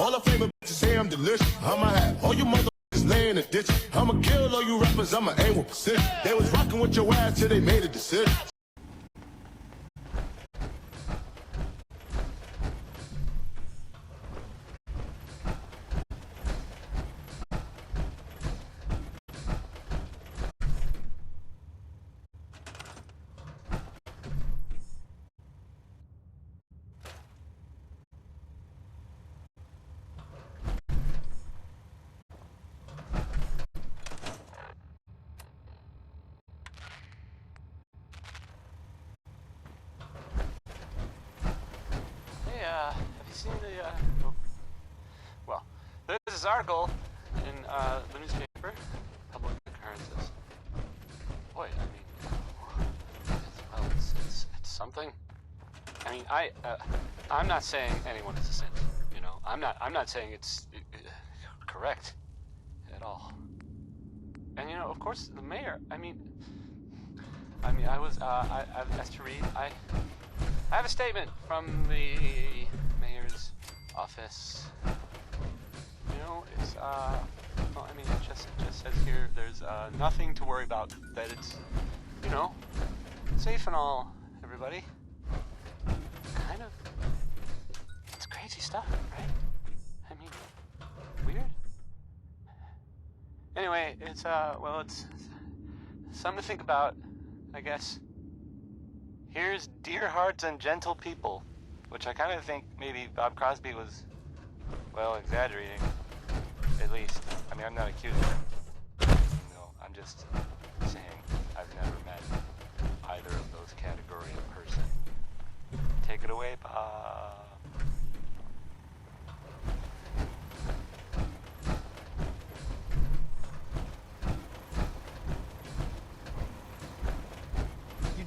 All the flavor bitches say I'm delicious. I'ma have all you motherfuckers lay in the ditch. I'ma kill all you rappers, I'ma aim with precision. They was rocking with your ass till they made a decision. Have you seen the, well, there's this article in the newspaper, Public Occurrences. Boy, I mean, it's something. I mean, I'm not saying anyone is a saint, you know. I'm not saying it's correct at all. And, you know, of course, the mayor, I was asked to read, I have a statement from the mayor's office. You know, it's, well, I mean, it just says here, there's, nothing to worry about, that it's, you know, safe and all, everybody. Kind of, it's crazy stuff, right? I mean, weird. Anyway, it's, well, it's something to think about, I guess. Here's Dear Hearts and Gentle People, which I kind of think maybe Bob Crosby was, well, exaggerating, at least. I mean, I'm not accusing him. No, I'm just saying I've never met either of those category of person. Take it away, Bob.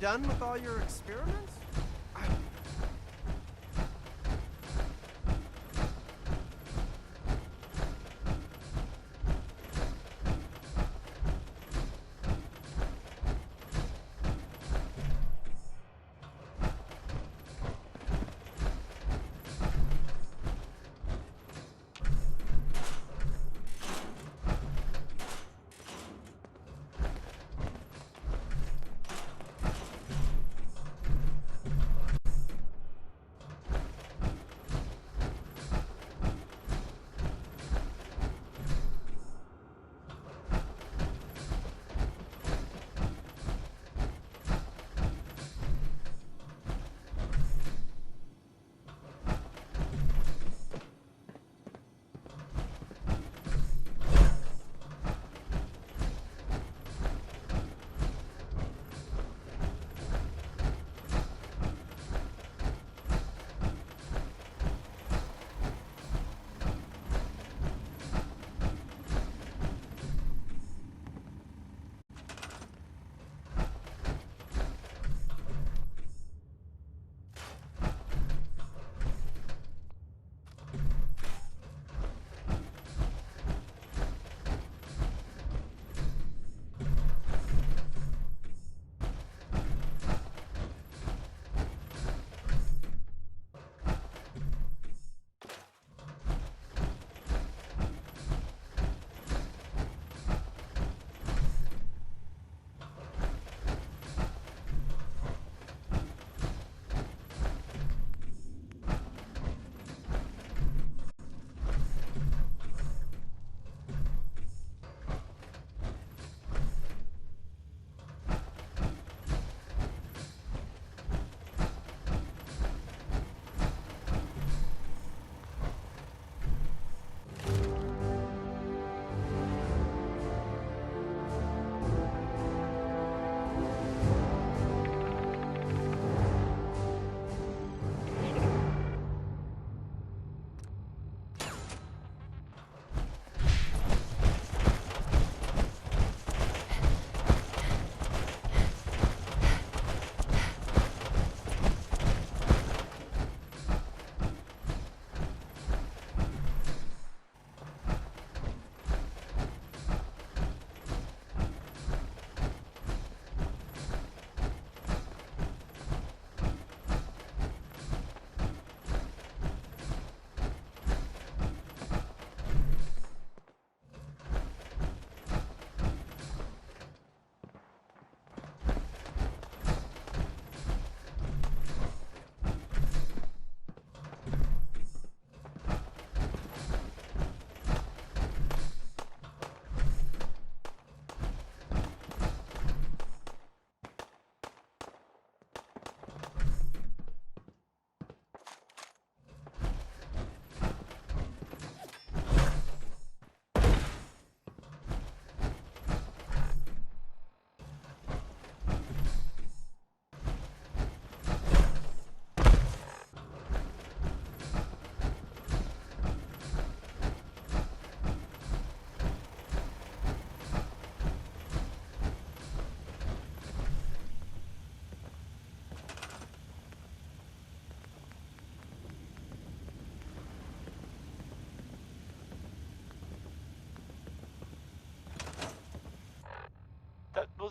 Done with all your experiments?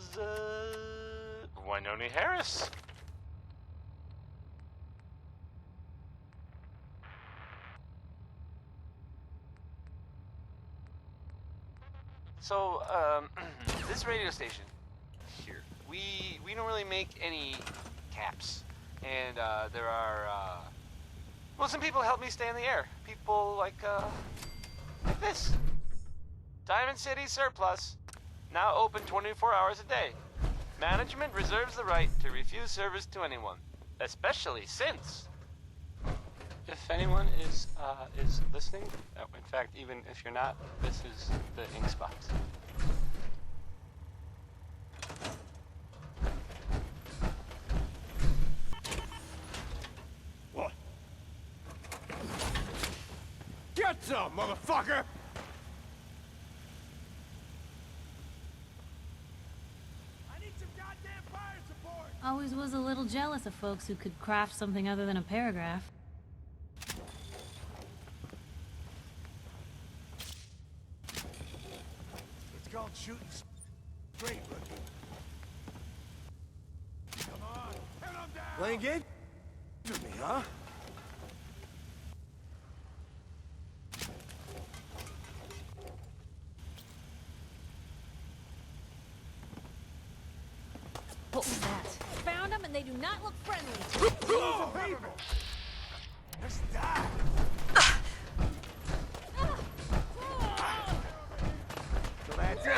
equals, Winona Harris. So, this radio station here, we don't really make any caps. And, there are, well, some people help me stay in the air. People like this. Diamond City Surplus, now open 24 hours a day. Management reserves the right to refuse service to anyone, especially since... If anyone is listening, in fact, even if you're not, this is the ink spots. What? Get some, motherfucker! I need some goddamn fire support! Always was a little jealous of folks who could craft something other than a paragraph. It's called shooting straight, rookie. Come on, pin him down! Playing game with me, huh? What was that? Found them and they do not look friendly. People! Let's die! So that's it.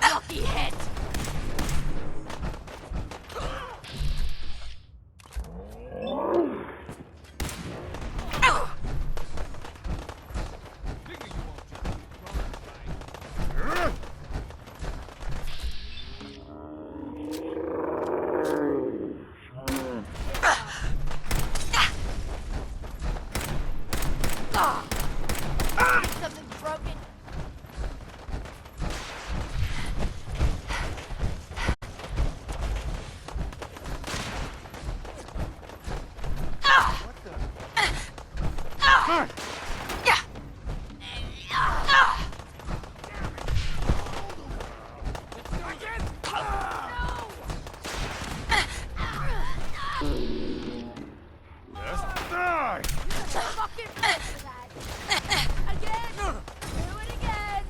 Lucky hit! Something's broken. What the? Let's die! Fucking again! Do it again!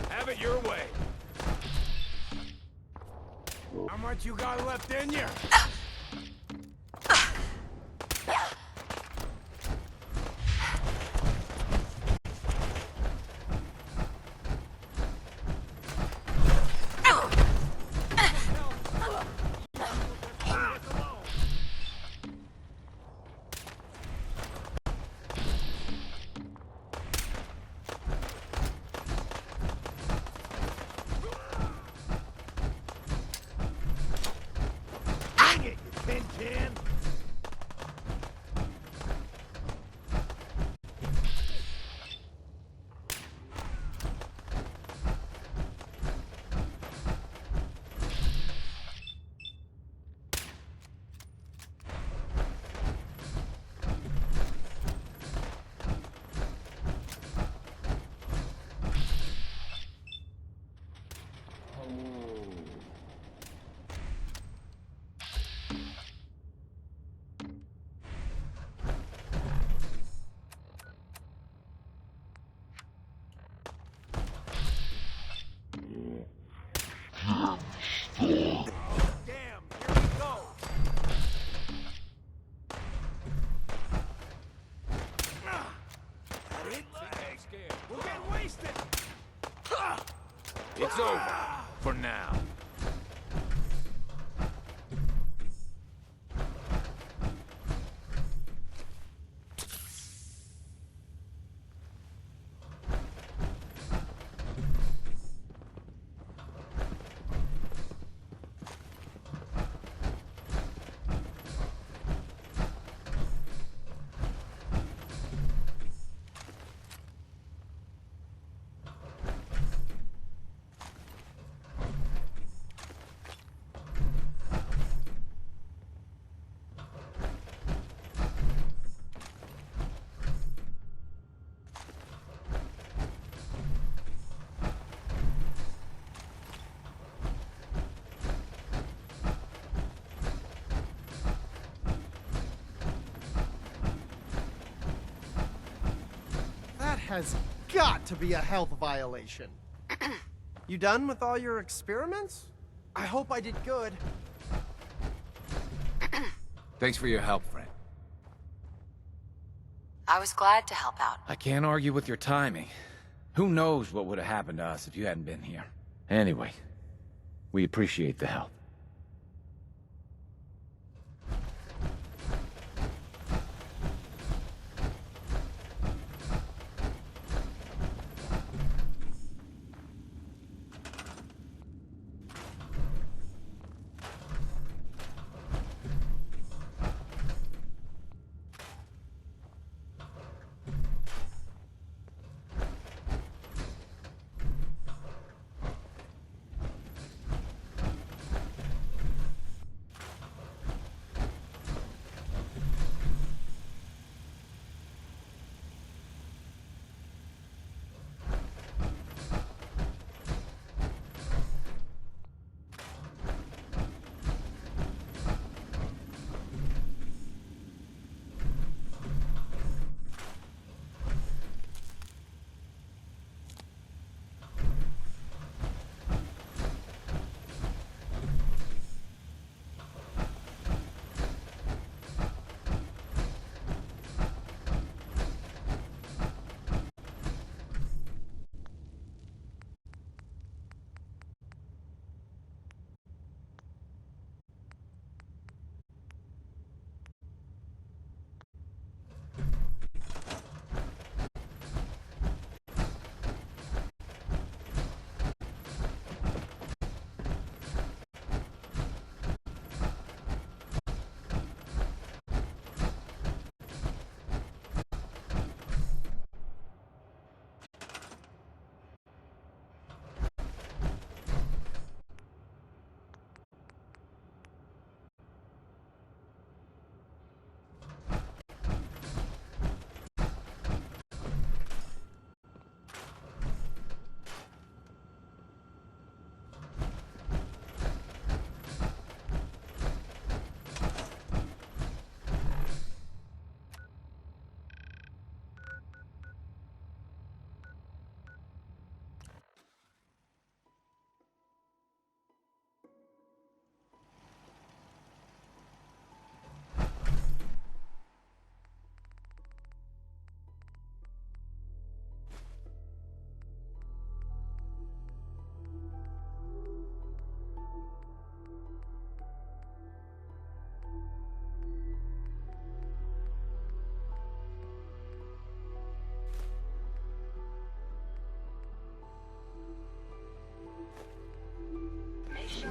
Have it your way. How much you got left in you? Dang it, you tin can! Damn, here we go! That it? We're getting wasted! It's over. For now. has got to be a health violation. You done with all your experiments? I hope I did good. Thanks for your help, friend. I was glad to help out. I can't argue with your timing. Who knows what would have happened to us if you hadn't been here. Anyway, we appreciate the help.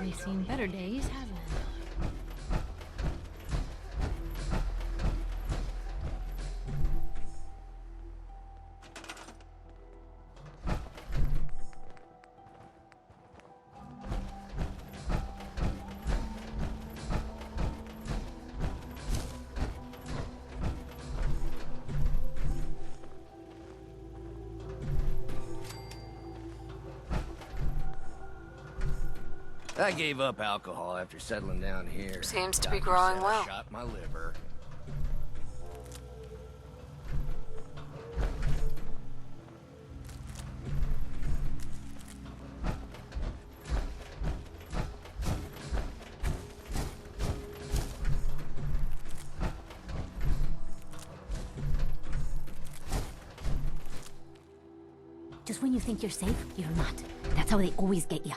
We've seen better days, haven't we? I gave up alcohol after settling down here. Seems to be Doctor growing said well. I shot my liver. Just when you think you're safe, you're not. That's how they always get you.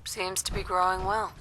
Seems to be growing well.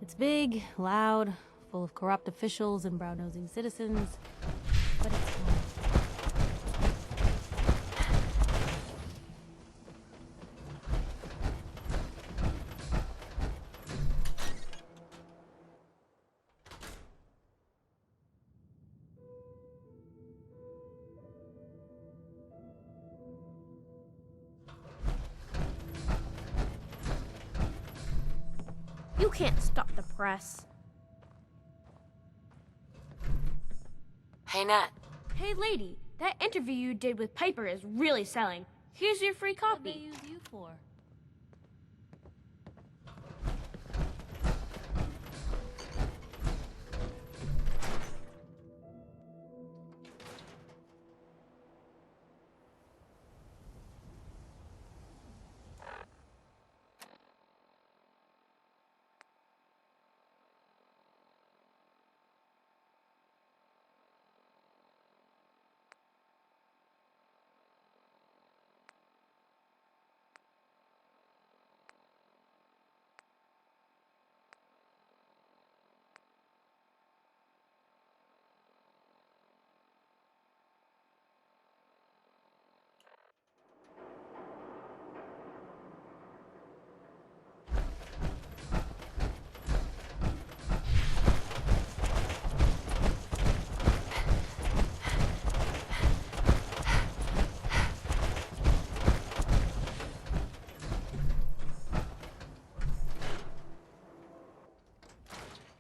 It's big, loud, full of corrupt officials and brown-nosing citizens, but it's fun. You can't stop the press. Hey, Nat. Hey, lady, that interview you did with Piper is really selling. Here's your free What they copy. use you for?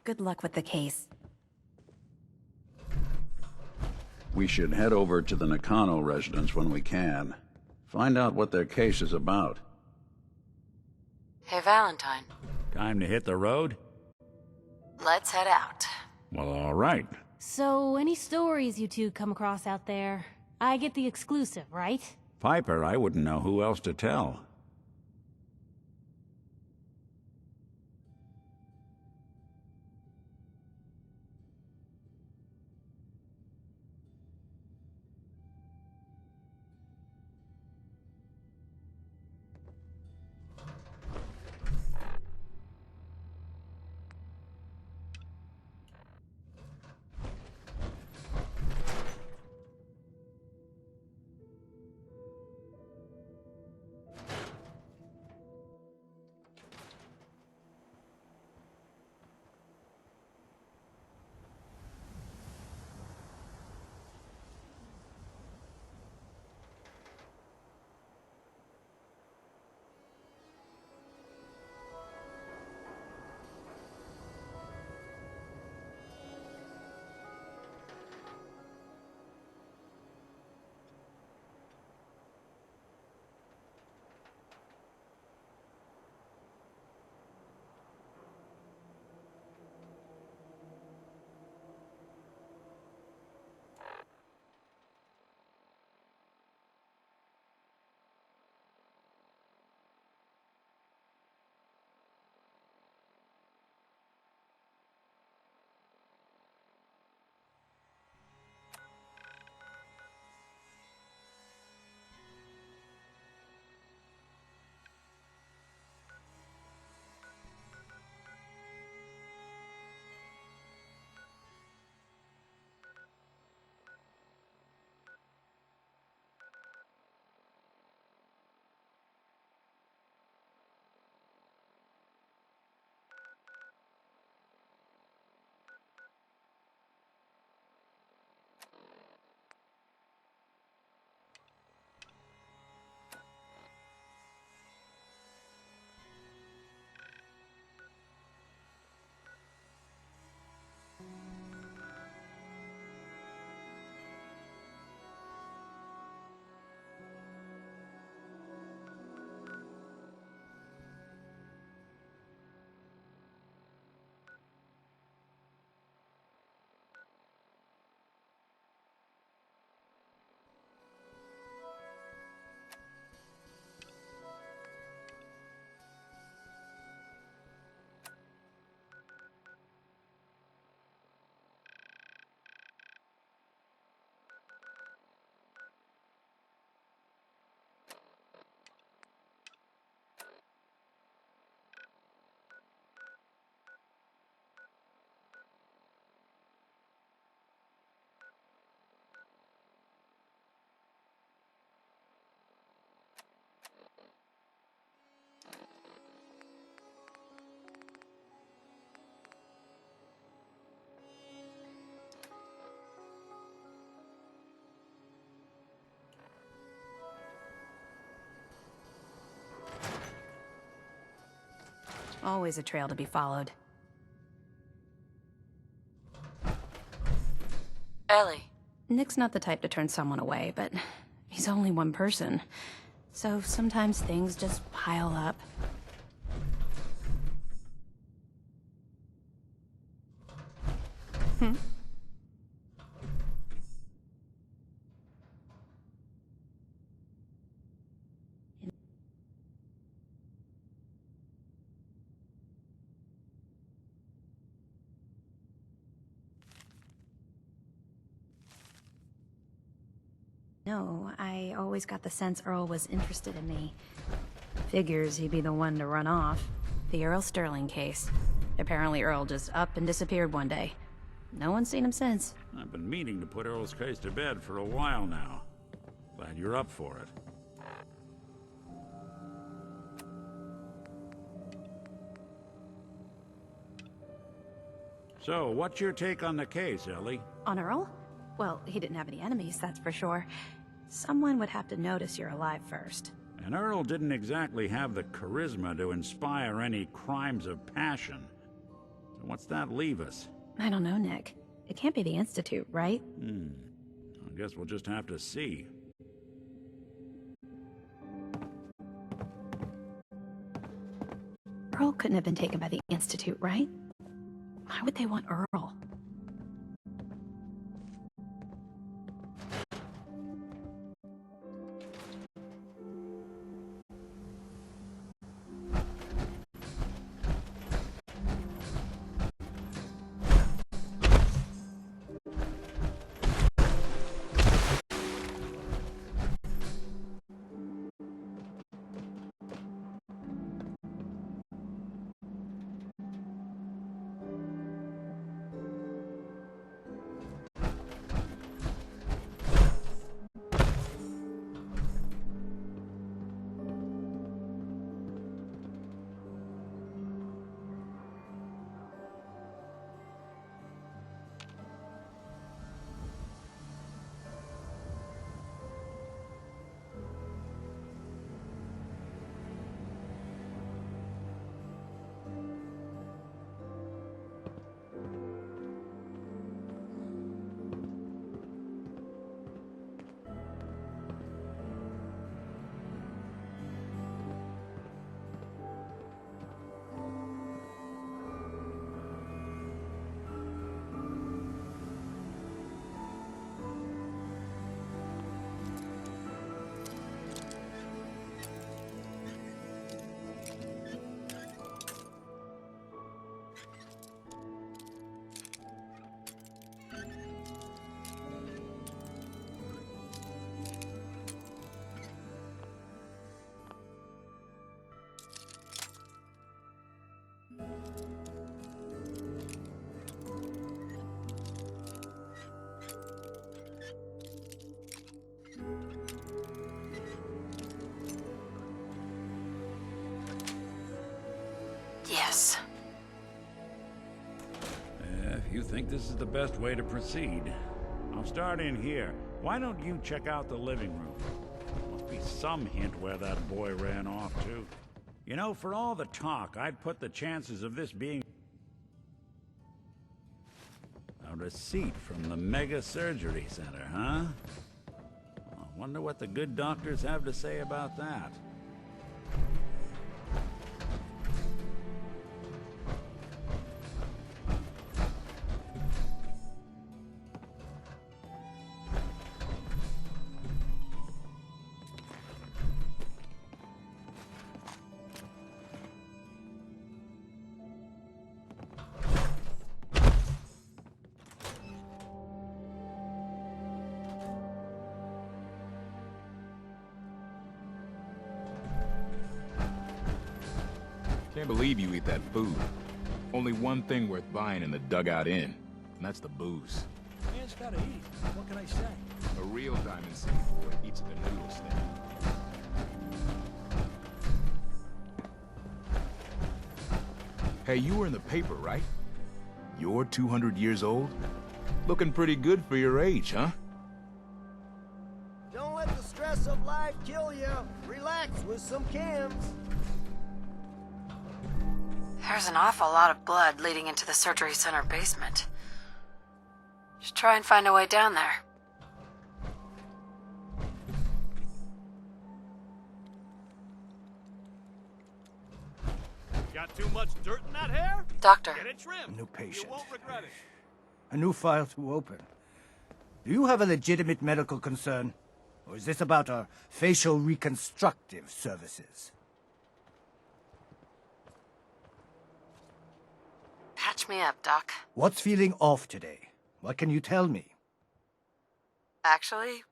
Good luck with the case. We should head over to the Nakano residence when we can. Find out what their case is about. Hey, Valentine. Time to hit the road? Let's head out. Well, all right. So, any stories you two come across out there? I get the exclusive, right? Piper, I wouldn't know who else to tell. Always a trail to be followed. Ellie. Nick's not the type to turn someone away, but he's only one person. So sometimes things just pile up. No, I always got the sense Earl was interested in me. Figures he'd be the one to run off. The Earl Sterling case. Apparently Earl just up and disappeared one day. No one's seen him since. I've been meaning to put Earl's case to bed for a while now. Glad you're up for it. So, what's your take on the case, Ellie? On Earl? Well, he didn't have any enemies, that's for sure. Someone would have to notice you're alive first. And Earl didn't exactly have the charisma to inspire any crimes of passion. So what's that leave us? I don't know, Nick. It can't be the Institute, right? I guess we'll just have to see. Earl couldn't have been taken by the Institute, right? Why would they want Earl? Yes. If you think this is the best way to proceed, I'll start in here. Why don't you check out the living room? Must be some hint where that boy ran off to. You know, for all the talk, I'd put the chances of this being a receipt from the Mega Surgery Center, huh? I wonder what the good doctors have to say about that. Can't believe you eat that food. Only one thing worth buying in the Dugout Inn, and that's the booze. Man's gotta eat. What can I say? A real Diamond City boy eats the noodle stand. Hey, you were in the paper, right? You're 200 years old? Looking pretty good for your age, huh? Don't let the stress of life kill you. Relax with some cams. There's an awful lot of blood leading into the surgery center basement. Should try and find a way down there. Got too much dirt in that hair? Doctor. Get it trimmed. New patient. You won't regret it. A new file to open. Do you have a legitimate medical concern? Or is this about our facial reconstructive services? Patch me up, Doc. What's feeling off today? What can you tell me? Actually,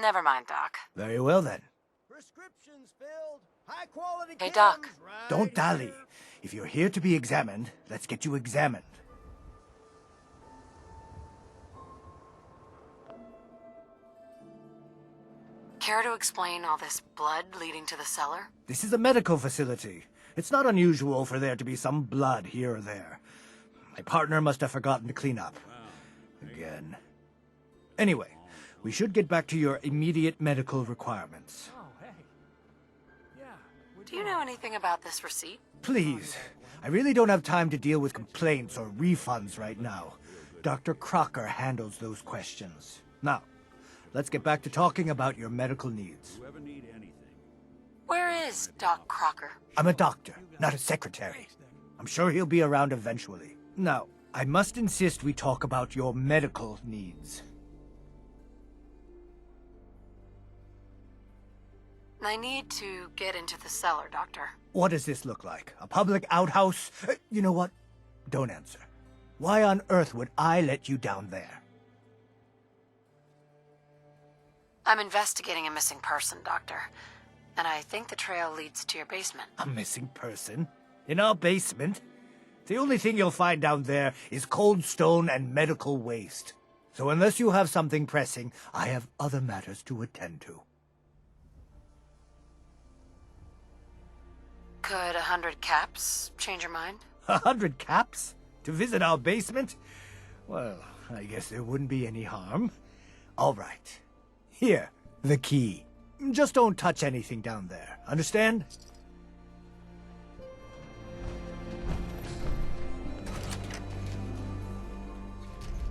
never mind, Doc. Very well then. Prescriptions filled. High quality. Hey, Doc. Don't dally. If you're here to be examined, let's get you examined. Care to explain all this blood leading to the cellar? This is a medical facility. It's not unusual for there to be some blood here or there. My partner must have forgotten to clean up. Again. Anyway, we should get back to your immediate medical requirements. Do you know anything about this receipt? Please, I really don't have time to deal with complaints or refunds right now. Dr. Crocker handles those questions. Now, let's get back to talking about your medical needs. Where is Doc Crocker? I'm a doctor, not a secretary. I'm sure he'll be around eventually. Now, I must insist we talk about your medical needs. I need to get into the cellar, Doctor. What does this look like? A public outhouse? You know what? Don't answer. Why on earth would I let you down there? I'm investigating a missing person, Doctor. And I think the trail leads to your basement. A missing person? In our basement? The only thing you'll find down there is cold stone and medical waste. So unless you have something pressing, I have other matters to attend to. Could 100 caps change your mind? 100 caps? To visit our basement? Well, I guess there wouldn't be any harm. All right. Here, the key. Just don't touch anything down there. Understand?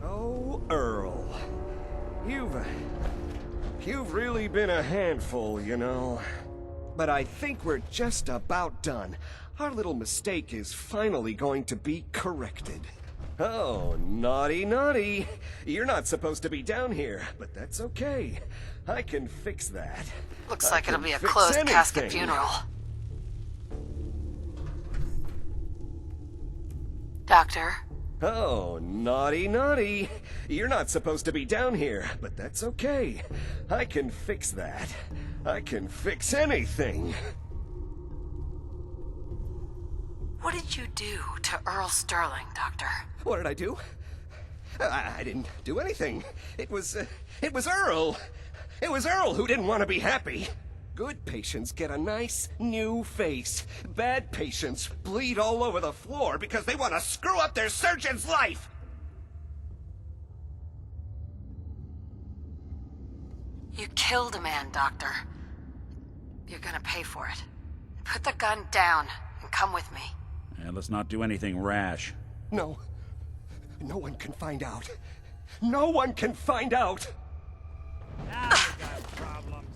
Oh, Earl. You've really been a handful, you know. But I think we're just about done. Our little mistake is finally going to be corrected. Oh, naughty, naughty. You're not supposed to be down here, but that's okay. I can fix that. Looks like it'll be a closed casket funeral. Doctor? Oh, naughty, naughty. You're not supposed to be down here, but that's okay. I can fix that. I can fix anything. What did you do to Earl Sterling, Doctor? What did I do? I didn't do anything. It was Earl. It was Earl who didn't want to be happy. Good patients get a nice, new face. Bad patients bleed all over the floor because they want to screw up their surgeon's life. You killed a man, Doctor. You're gonna pay for it. Put the gun down and come with me. And let's not do anything rash. No. No one can find out. No one can find out. Now we got problems.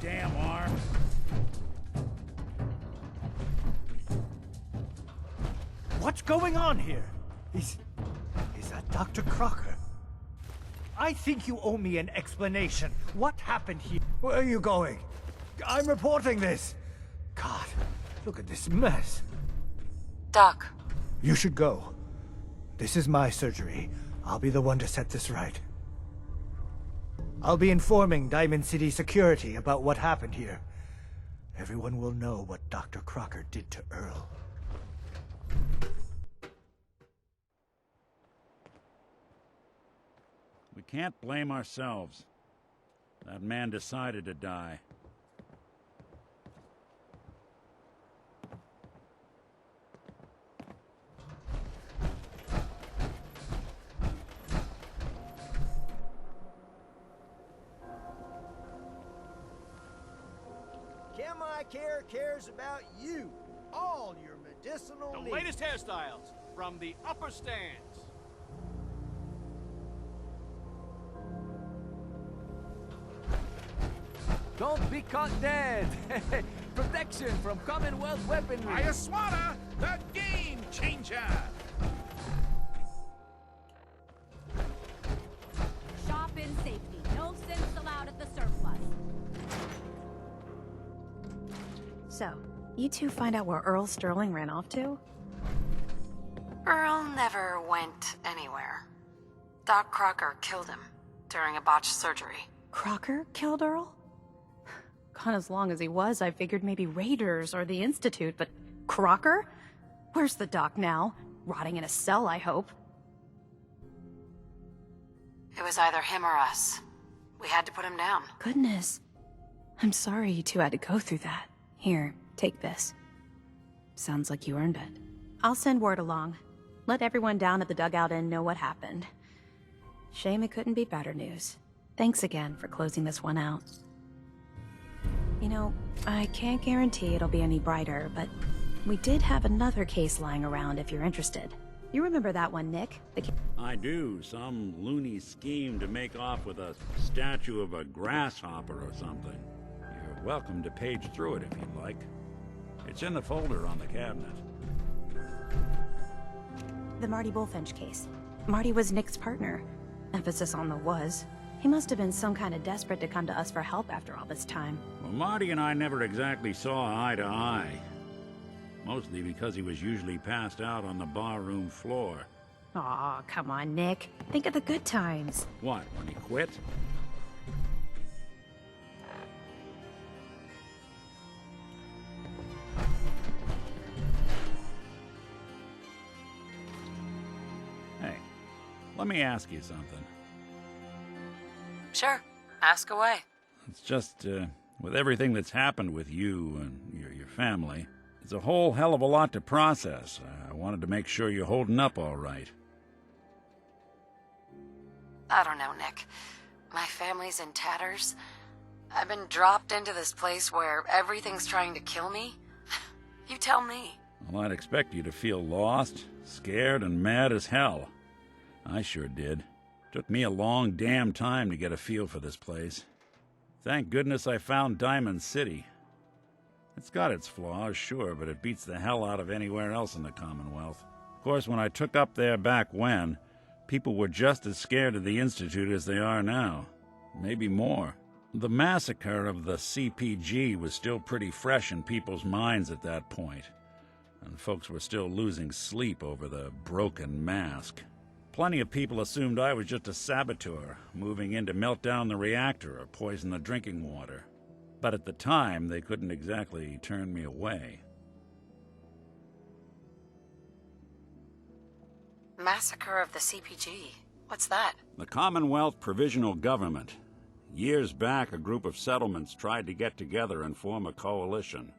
Damn arm. What's going on here? Is that Dr. Crocker? I think you owe me an explanation. What happened here? Where are you going? I'm reporting this. God, look at this mess. Doc. You should go. This is my surgery. I'll be the one to set this right. I'll be informing Diamond City Security about what happened here. Everyone will know what Dr. Crocker did to Earl. We can't blame ourselves. That man decided to die. I care cares about you. All your medicinal needs. The latest hairstyles from the upper stands. Don't be caught dead. Protection from Commonwealth weaponry. Ayaswara, the game changer. Shop in safety. No sins allowed at the surplus. So, you two find out where Earl Sterling ran off to? Earl never went anywhere. Doc Crocker killed him during a botched surgery. Crocker killed Earl? Gone as long as he was, I figured maybe Raiders or the Institute, but Crocker? Where's the doc now? Rotting in a cell, I hope. It was either him or us. We had to put him down. Goodness. I'm sorry you two had to go through that. Here, take this. Sounds like you earned it. I'll send word along. Let everyone down at the Dugout Inn know what happened. Shame it couldn't be better news. Thanks again for closing this one out. You know, I can't guarantee it'll be any brighter, but we did have another case lying around if you're interested. You remember that one, Nick? I do. Some loony scheme to make off with a statue of a grasshopper or something. You're welcome to page through it if you'd like. It's in the folder on the cabinet. The Marty Bullfinch case. Marty was Nick's partner. Emphasis on the was. He must have been some kind of desperate to come to us for help after all this time. Well, Marty and I never exactly saw eye to eye. Mostly because he was usually passed out on the barroom floor. Aw, come on, Nick. Think of the good times. What, when he quit? Hey, let me ask you something. Sure. Ask away. It's just, with everything that's happened with you and your family, it's a whole hell of a lot to process. I wanted to make sure you're holding up all right. I don't know, Nick. My family's in tatters. I've been dropped into this place where everything's trying to kill me. You tell me. Well, I'd expect you to feel lost, scared, and mad as hell. I sure did. Took me a long damn time to get a feel for this place. Thank goodness I found Diamond City. It's got its flaws, sure, but it beats the hell out of anywhere else in the Commonwealth. Of course, when I took up there back when, people were just as scared of the Institute as they are now. Maybe more. The massacre of the CPG was still pretty fresh in people's minds at that point, and folks were still losing sleep over the broken mask. Plenty of people assumed I was just a saboteur, moving in to melt down the reactor or poison the drinking water. But at the time, they couldn't exactly turn me away. Massacre of the CPG. What's that? The Commonwealth Provisional Government. Years back, a group of settlements tried to get together and form a coalition.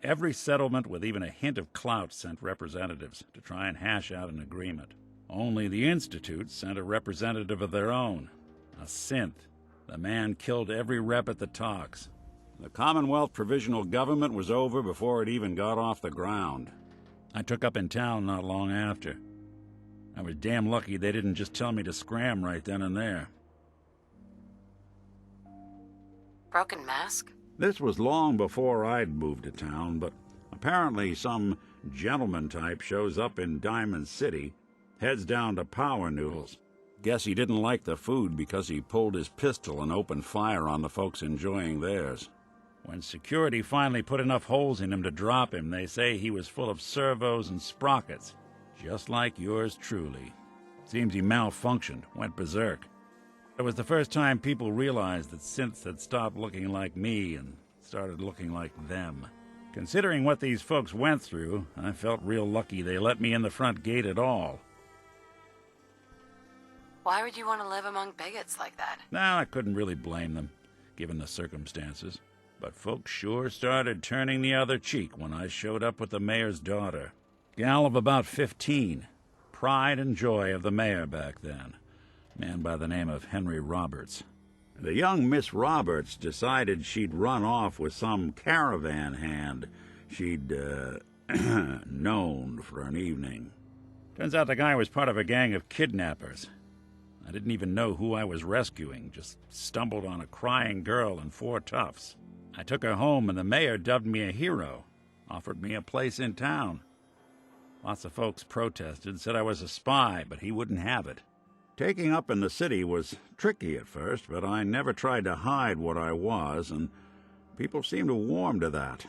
Every settlement with even a hint of clout sent representatives to try and hash out an agreement. Only the Institute sent a representative of their own, a synth. The man killed every rep at the talks. The Commonwealth Provisional Government was over before it even got off the ground. I took up in town not long after. I was damn lucky they didn't just tell me to scram right then and there. Broken mask? This was long before I'd moved to town, but apparently some gentleman type shows up in Diamond City, heads down to Power Noodles. Guess he didn't like the food because he pulled his pistol and opened fire on the folks enjoying theirs. When security finally put enough holes in him to drop him, they say he was full of servos and sprockets, just like yours truly. Seems he malfunctioned, went berserk. It was the first time people realized that synths had stopped looking like me and started looking like them. Considering what these folks went through, I felt real lucky they let me in the front gate at all. Why would you want to live among bigots like that? Now, I couldn't really blame them, given the circumstances. But folks sure started turning the other cheek when I showed up with the mayor's daughter. Gal of about 15. Pride and joy of the mayor back then. Man by the name of Henry Roberts. The young Miss Roberts decided she'd run off with some caravan hand she'd, known for an evening. Turns out the guy was part of a gang of kidnappers. I didn't even know who I was rescuing, just stumbled on a crying girl and 4 toughs. I took her home and the mayor dubbed me a hero, offered me a place in town. Lots of folks protested, said I was a spy, but he wouldn't have it. Taking up in the city was tricky at first, but I never tried to hide what I was, and people seemed to warm to that.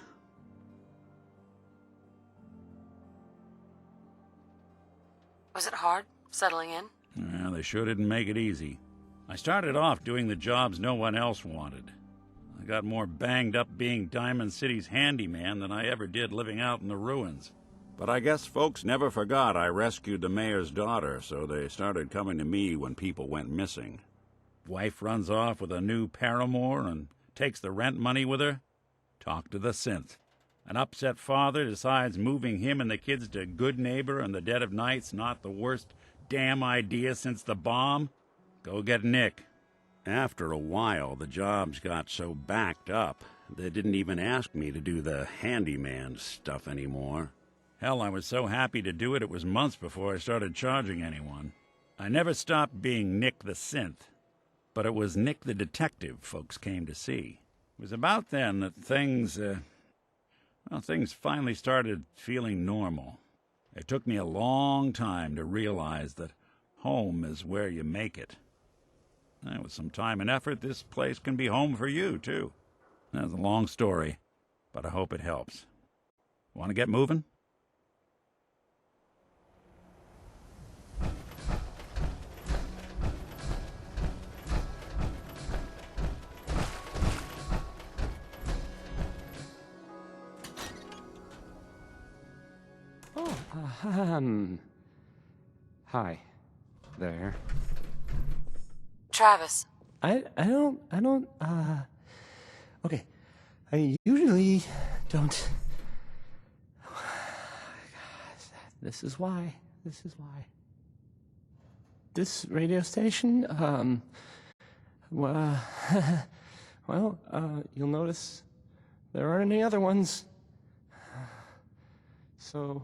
Was it hard, settling in? Well, they sure didn't make it easy. I started off doing the jobs no one else wanted. I got more banged up being Diamond City's handyman than I ever did living out in the ruins. But I guess folks never forgot I rescued the mayor's daughter, so they started coming to me when people went missing. Wife runs off with a new paramour and takes the rent money with her. Talk to the synth. An upset father decides moving him and the kids to Good Neighbor in the dead of night's not the worst damn idea since the bomb. Go get Nick. After a while, the jobs got so backed up, they didn't even ask me to do the handyman stuff anymore. Hell, I was so happy to do it, it was months before I started charging anyone. I never stopped being Nick the Synth, but it was Nick the Detective folks came to see. It was about then that things finally started feeling normal. It took me a long time to realize that home is where you make it. And with some time and effort, this place can be home for you, too. That's a long story, but I hope it helps. Want to get moving? Hi there. Travis. I don't, okay. I usually don't. This is why. This radio station, well, you'll notice there aren't any other ones. So,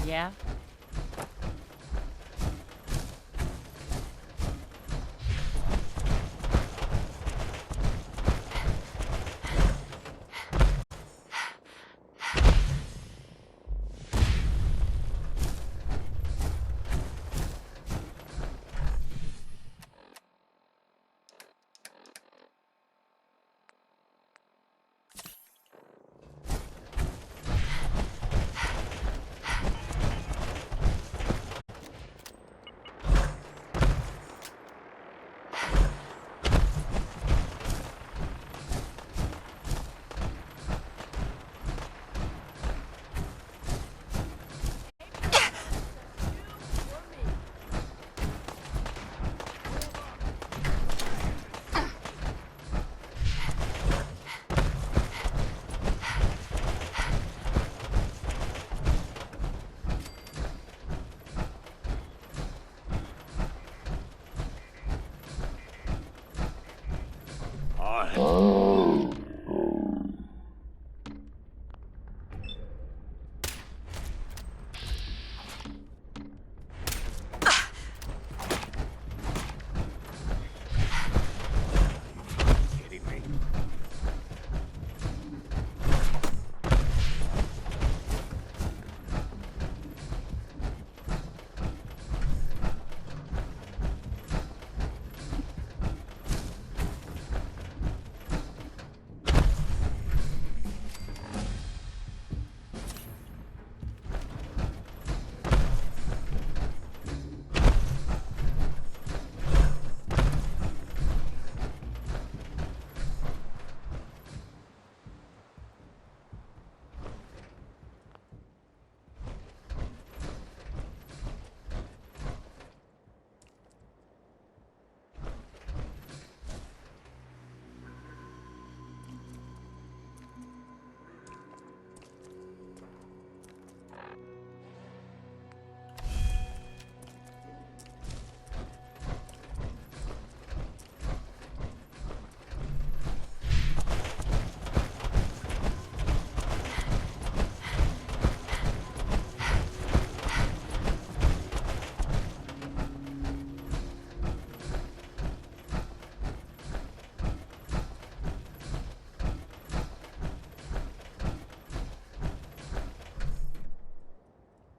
Yeah?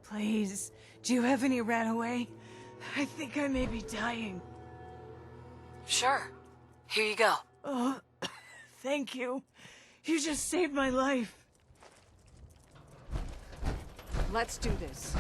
Please, do you have any ran away? I think I may be dying. Sure. Here you go. Oh, thank you. You just saved my life. Let's do this.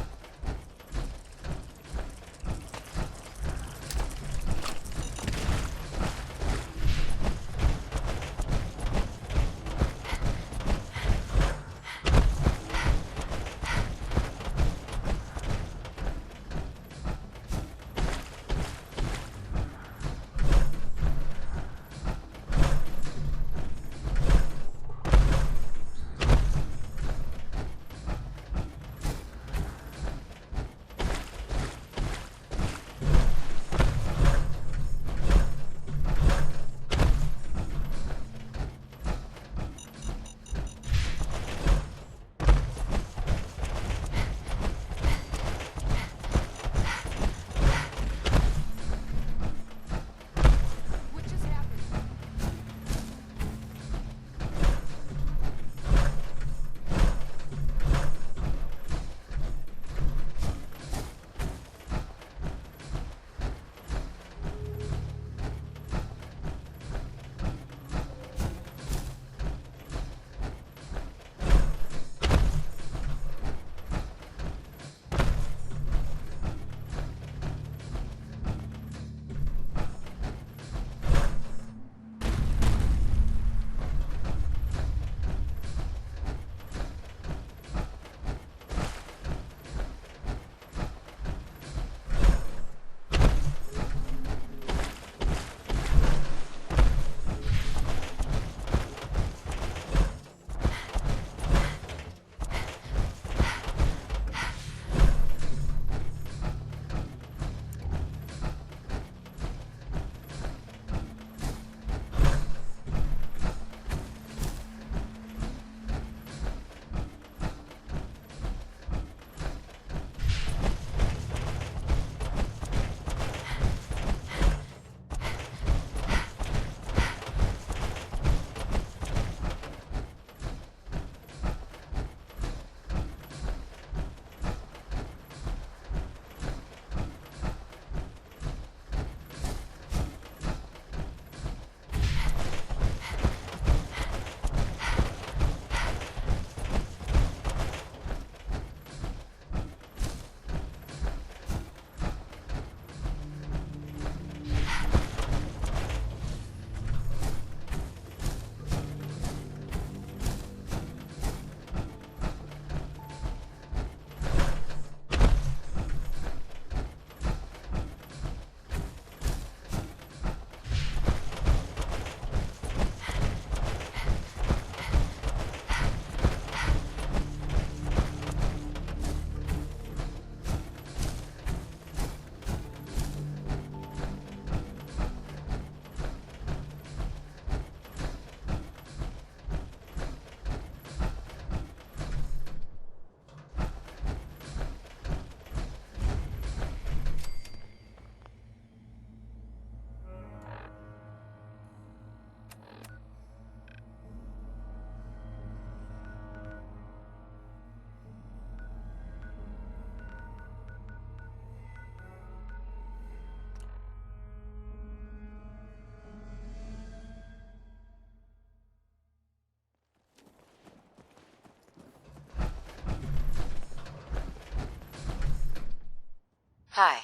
Hi.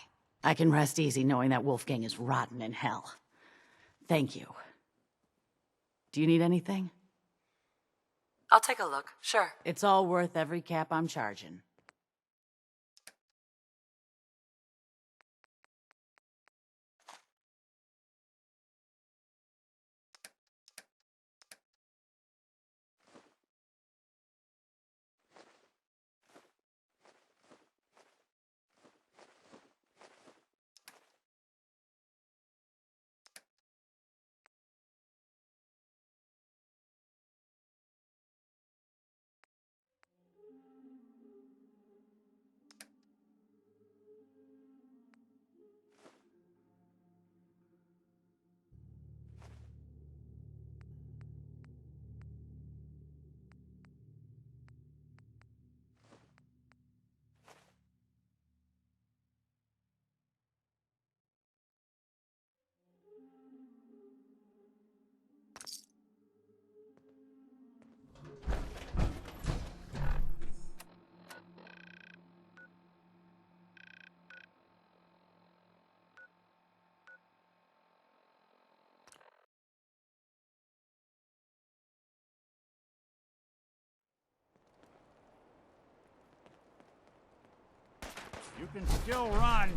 I can rest easy knowing that Wolfgang is rotten in hell. Thank you. Do you need anything? I'll take a look, sure. It's all worth every cap I'm charging. You can still run.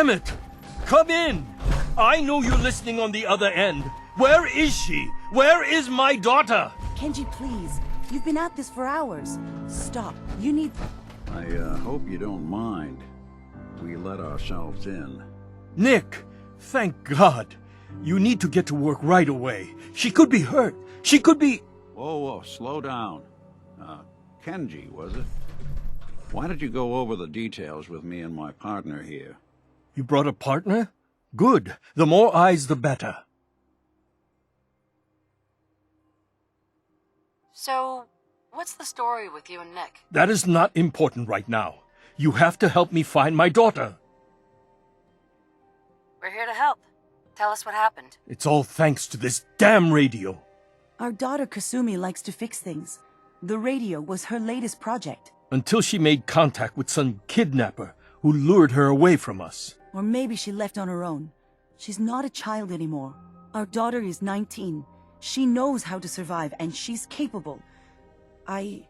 Damn it! Come in! I know you're listening on the other end. Where is she? Where is my daughter? Kenji, please. You've been at this for hours. Stop. You need... I hope you don't mind. We let ourselves in. Nick, thank God. You need to get to work right away. She could be hurt. She could be... Whoa, slow down. Kenji, was it? Why don't you go over the details with me and my partner here? You brought a partner? Good. The more eyes, the better. So, what's the story with you and Nick? That is not important right now. You have to help me find my daughter. We're here to help. Tell us what happened. It's all thanks to this damn radio. Our daughter Kasumi likes to fix things. The radio was her latest project. Until she made contact with some kidnapper who lured her away from us. Or maybe she left on her own. She's not a child anymore. Our daughter is 19. She knows how to survive, and she's capable. I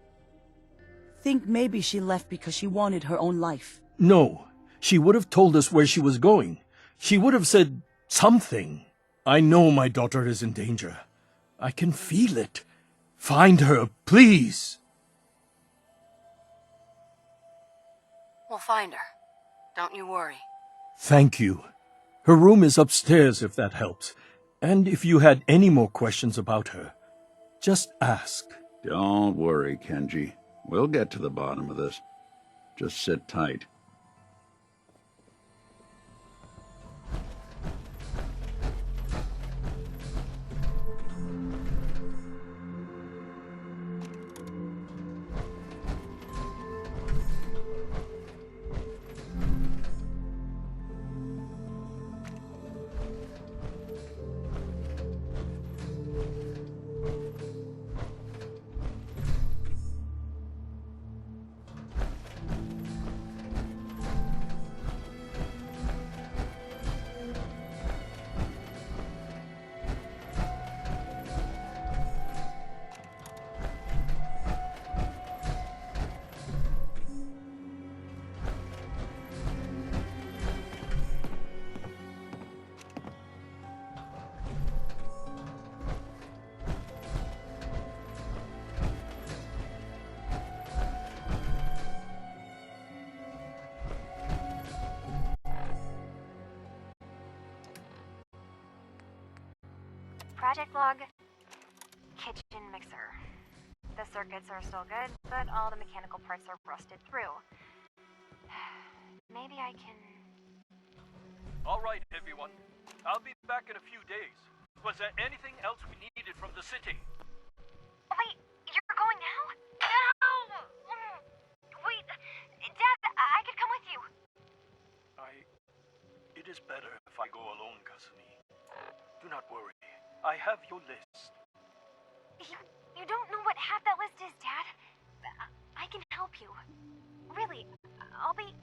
think maybe she left because she wanted her own life. No, she would have told us where she was going. She would have said something. I know my daughter is in danger. I can feel it. Find her, please. We'll find her. Don't you worry. Thank you. Her room is upstairs if that helps. And if you had any more questions about her, just ask. Don't worry, Kenji. We'll get to the bottom of this. Just sit tight. Project log, kitchen mixer. The circuits are still good, but all the mechanical parts are rusted through. Maybe I can... All right, everyone. I'll be back in a few days. Was there anything else we needed from the city? Wait, you're going now? No! Wait, Dad, I could come with you. It is better if I go alone, Kasumi. Do not worry. I have your list. You don't know what half that list is, Dad. I can help you. Really, I'll be...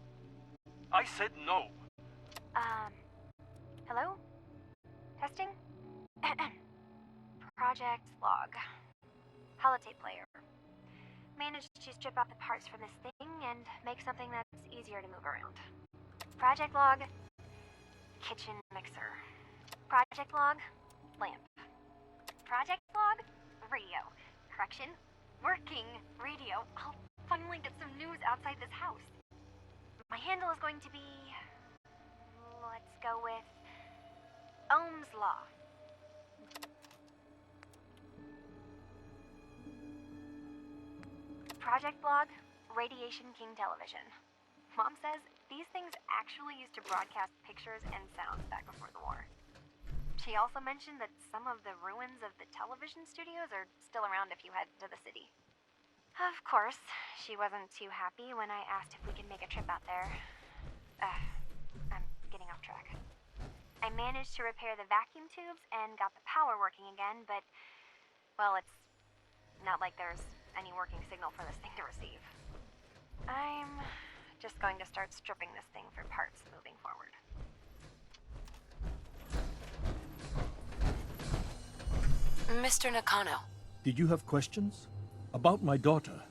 I said no. Hello? Testing? Project log. Holotape player. Managed to strip out the parts from this thing and make something that's easier to move around. Project log. Kitchen mixer. Project log. Lamp. Project log. Radio. Correction. Working radio. I'll finally get some news outside this house. My handle is going to be... Let's go with... Ohm's Law. Project blog, Radiation King Television. Mom says these things actually used to broadcast pictures and sounds back before the war. She also mentioned that some of the ruins of the television studios are still around if you head to the city. Of course, she wasn't too happy when I asked if we could make a trip out there. I'm getting off track. I managed to repair the vacuum tubes and got the power working again, but, well, it's not like there's any working signal for this thing to receive. I'm just going to start stripping this thing for parts moving forward. Mr. Nakano. Did you have questions? About my daughter?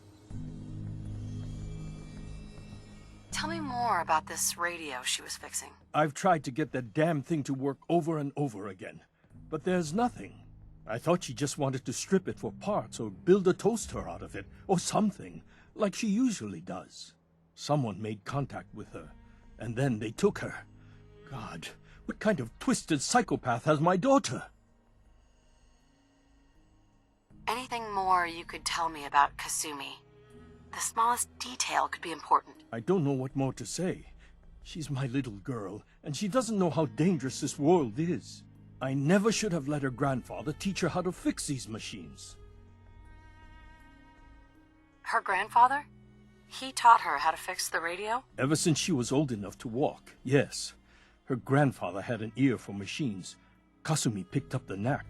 Tell me more more about this radio she was fixing? I've tried to get that damn thing to work over and over again, but there's nothing. I thought she just wanted to strip it for parts or build a toaster out of it, or something, like she usually does. Someone made contact with her, and then they took her. God, what kind of twisted psychopath has my daughter? Anything more you could tell me about Kasumi? The smallest detail could be important. I don't know what more to say. She's my little girl, and she doesn't know how dangerous this world is. I never should have let her grandfather teach her how to fix these machines. Her grandfather? He taught her how to fix the radio? Ever since she was old enough to walk, yes. Her grandfather had an ear for machines. Kasumi picked up the knack.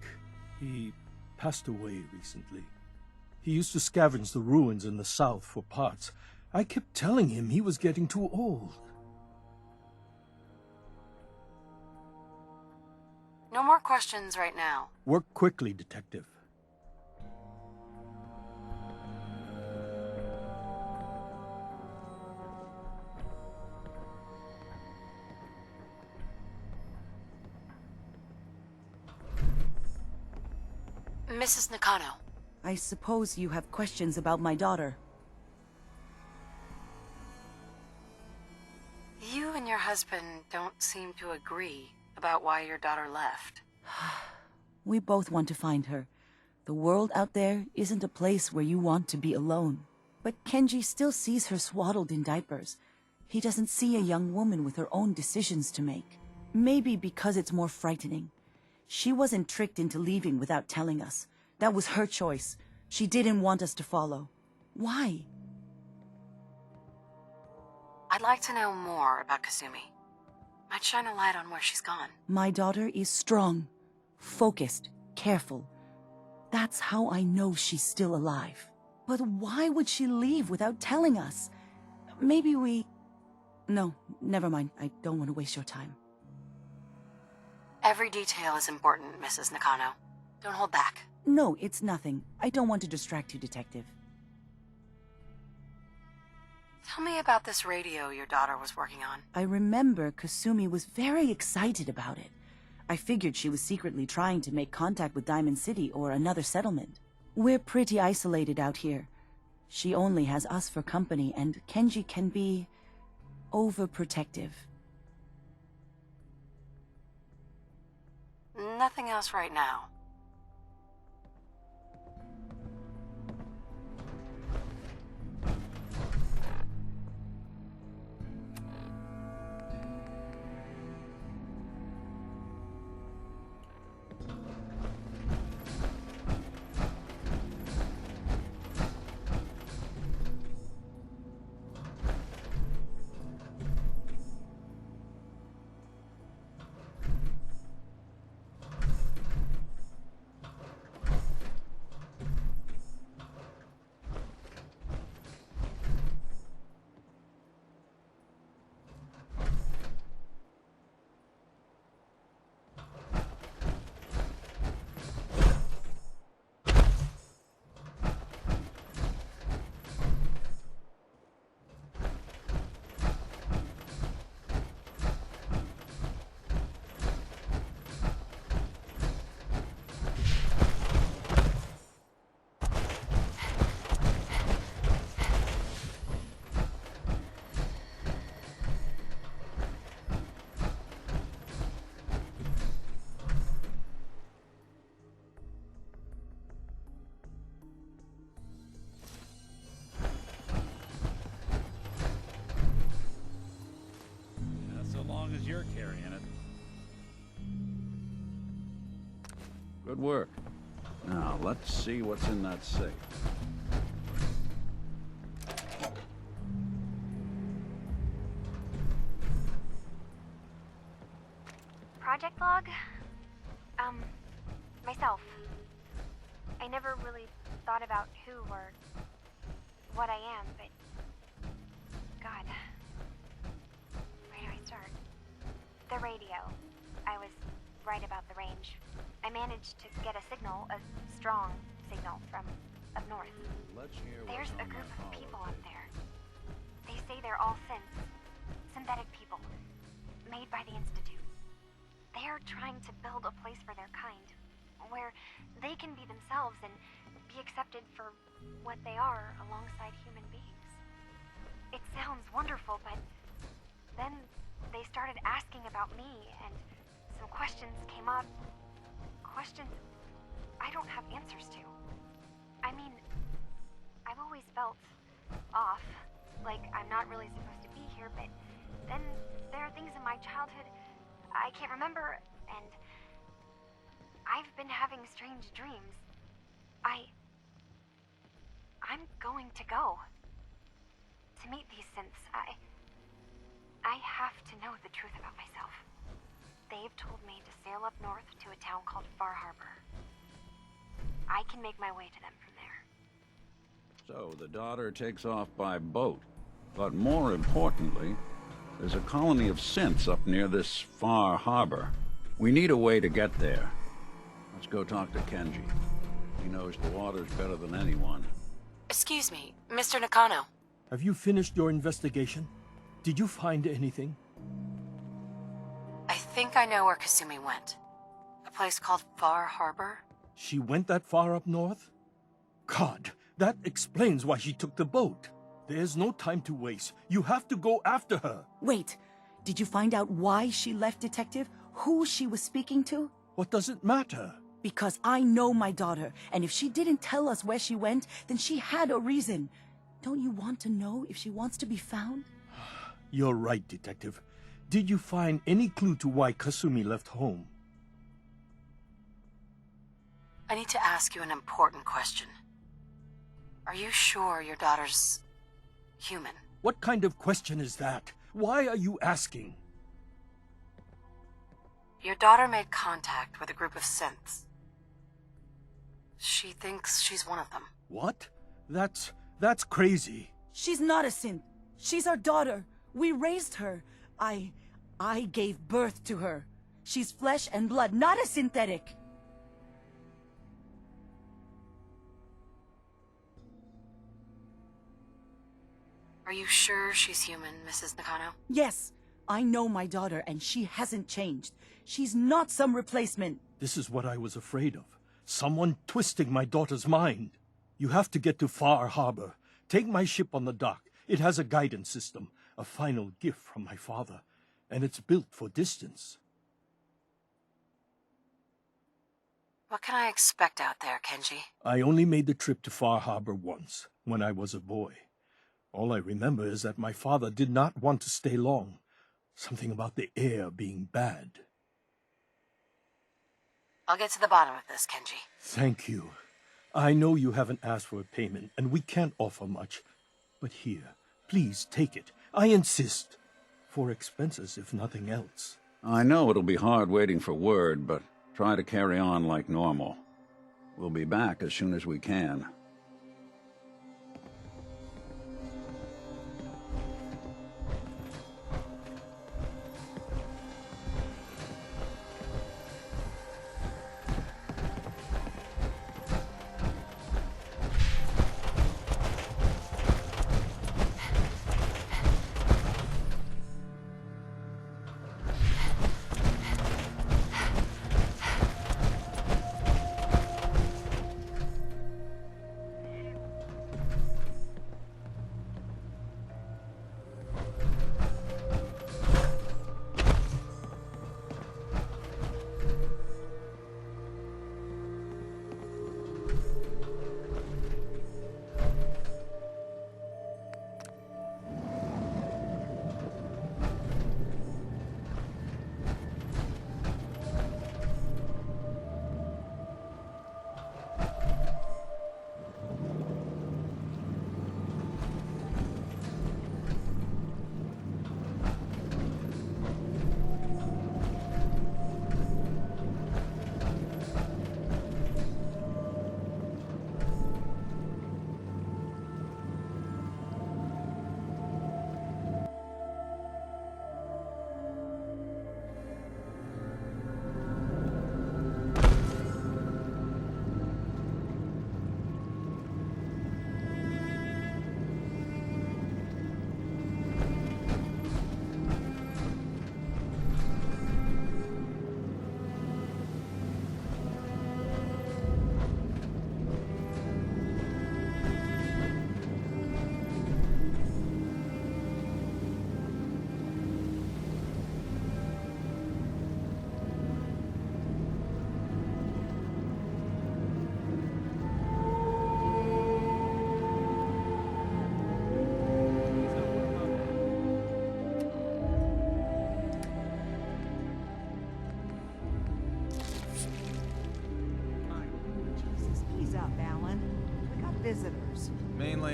He passed away recently. He used to scavenge the ruins in the south for parts. I kept telling him he was getting too old. No more questions right now. Work quickly, Detective. Mrs. Nakano. I suppose you have questions about my daughter. You and your husband don't seem to agree about why your daughter left. We both want to find her. The world out there isn't a place where you want to be alone. But Kenji still sees her swaddled in diapers. He doesn't see a young woman with her own decisions to make. Maybe because it's more frightening. She wasn't tricked into leaving without telling us. That was her choice. She didn't want us to follow. Why? I'd like to know more about Kasumi. Might shine a light on where she's gone. My daughter is strong, focused, careful. That's how I know she's still alive. But why would she leave without telling us? Maybe we... No, never mind. I don't want to waste your time. Every detail is important, Mrs. Nakano. Don't hold back. No, it's nothing. I don't want to distract you, Detective. Tell me about this radio your daughter was working on. I remember Kasumi was very excited about it. I figured she was secretly trying to make contact with Diamond City or another settlement. We're pretty isolated out here. She only has us for company, and Kenji can be... overprotective. Nothing else right now. As you're carrying it. Good work. Now, let's see what's in that safe. Project log? Myself. I never really thought about who or what I am, but... God. Where do I start? The radio. I was right about the range. I managed to get a signal, a strong signal from up north. Let's hear There's what's a on group that of people holotape. up there. They say they're all synths. synthetic people, made by the Institute. They're trying to build a place for their kind, where they can be themselves and be accepted for what they are alongside human beings. It sounds wonderful, but then they started asking about me, and some questions came up. Questions I don't have answers to. I mean, I've always felt off, like I'm not really supposed to be here, but then there are things in my childhood I can't remember, and I've been having strange dreams. I'm going to go to meet these synths. I have to know the truth about myself. They've told me to sail up north to a town called Far Harbor. I can make my way to them from there. So the daughter takes off by boat. But more importantly, there's a colony of synths up near this Far Harbor. We need a way to get there. Let's go talk to Kenji. He knows the waters better than anyone. Excuse me, Mr. Nakano. Have you finished your investigation? Did you find anything? I think I know where Kasumi went. A place called Far Harbor? She went that far up north? God, that explains why she took the boat. There's no time to waste. You have to go after her. Wait, did you find out why she left, Detective? Who she was speaking to? What does it matter? Because I know my daughter, and if she didn't tell us where she went, then she had a reason. Don't you want to know if she wants to be found? You're right, Detective. Did you find any clue to why Kasumi left home? I need to ask you an important question. Are you sure your daughter's human? What kind of question is that? Why are you asking? Your daughter made contact with a group of synths. She thinks she's one of them. What? That's crazy. She's not a synth. She's our daughter. We raised her. I gave birth to her. She's flesh and blood, not a synthetic. Are you sure she's human, Mrs. Nakano? Yes, I know my daughter, and she hasn't changed. She's not some replacement. This is what I was afraid of. Someone twisting my daughter's mind. You have to get to Far Harbor. Take my ship on the dock. It has a guidance system, a final gift from my father, and it's built for distance. What can I expect out there, Kenji? I only made the trip to Far Harbor once, when I was a boy. All I remember is that my father did not want to stay long. Something about the air being bad. I'll get to the bottom of this, Kenji. Thank you. I know you haven't asked for a payment, and we can't offer much. But here, please take it. I insist. For expenses, if nothing else. I know it'll be hard waiting for word, but try to carry on like normal. We'll be back as soon as we can.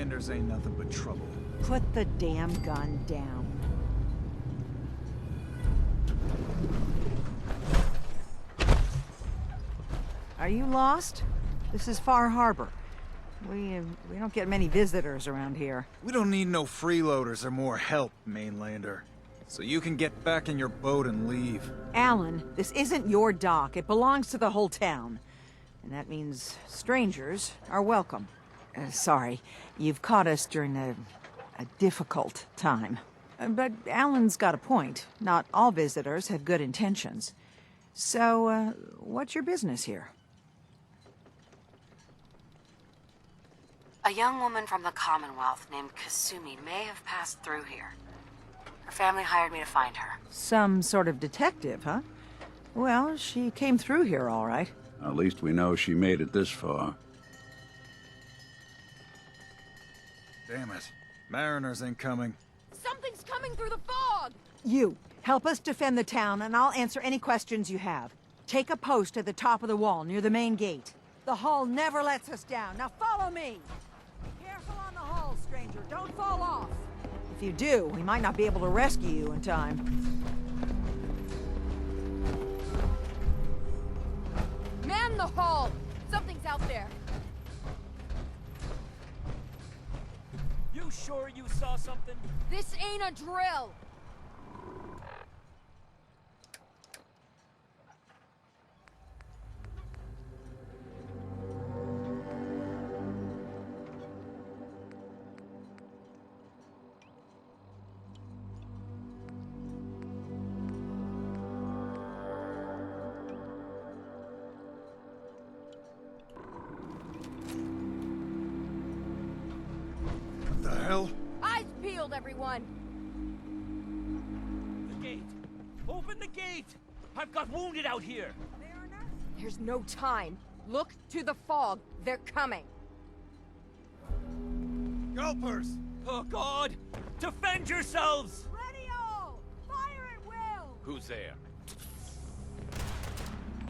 mainlanders ain't nothing but trouble. Put the damn gun down. Are you lost? This is Far Harbor. We don't get many visitors around here. We don't need no freeloaders or more help, mainlander. So you can get back in your boat and leave. Alan, this isn't your dock. It belongs to the whole town. And that means strangers are welcome. Sorry, you've caught us during a difficult time. But Alan's got a point. Not all visitors have good intentions. So, what's your business here? A young woman from the Commonwealth named Kasumi may have passed through here. Her family hired me to find her. Some sort of detective, huh? Well, she came through here all right. At least we know she made it this far. Damn it. Mariners ain't coming. Something's coming through the fog! You, help us defend the town, and I'll answer any questions you have. Take a post at the top of the wall, near the main gate. The hull never lets us down. Now follow me! Careful on the hull, stranger. Don't fall off. If you do, we might not be able to rescue you in time. Man the hull! Something's out there. You sure you saw something? This ain't a drill! What the hell? Eyes peeled, everyone! The gate! Open the gate! I've got wounded out here! There's no time. Look to the fog. They're coming. Gulpers! Oh, God! Defend yourselves! Radio! Fire at will! Who's there?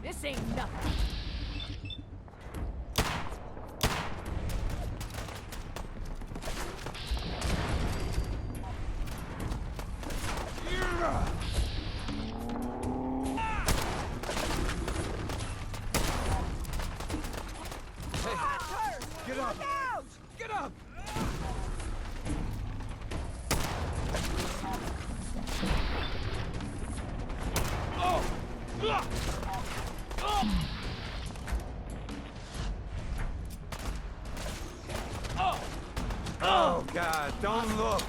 This ain't nothing. Get up! Get up! Oh, God, don't look!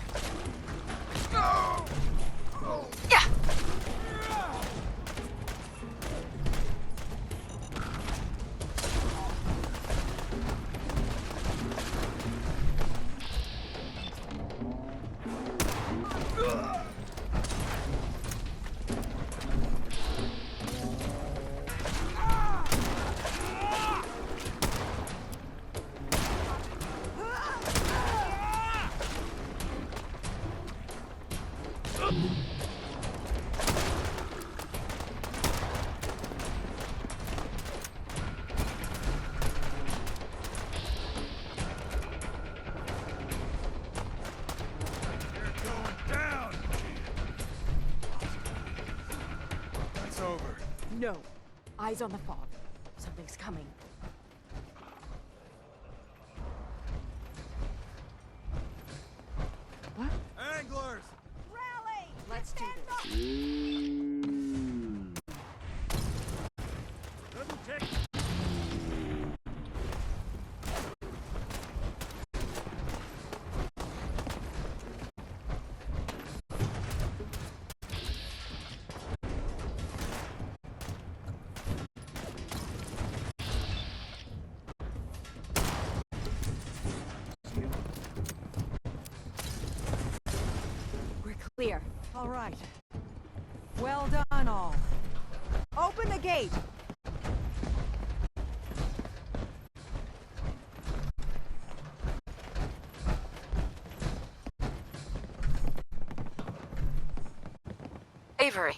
Over. No. Eyes on the fog. Something's coming. What? Anglers! Rally! Let's do this. Clear. All right. Well done, all. Open the gate! Avery.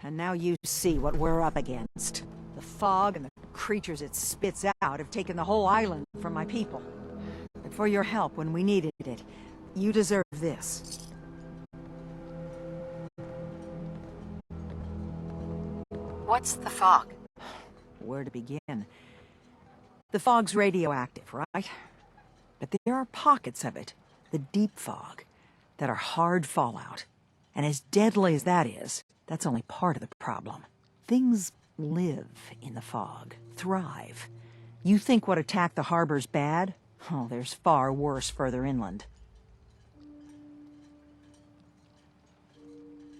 And now you see what we're up against. The fog and the creatures it spits out have taken the whole island from my people. But for your help when we needed it. You deserve this. What's the fog? Where to begin? The fog's radioactive, right? But there are pockets of it, the deep fog, that are hard fallout. And as deadly as that is, that's only part of the problem. Things live in the fog, thrive. You think what attacked the harbor's bad? Oh, there's far worse further inland.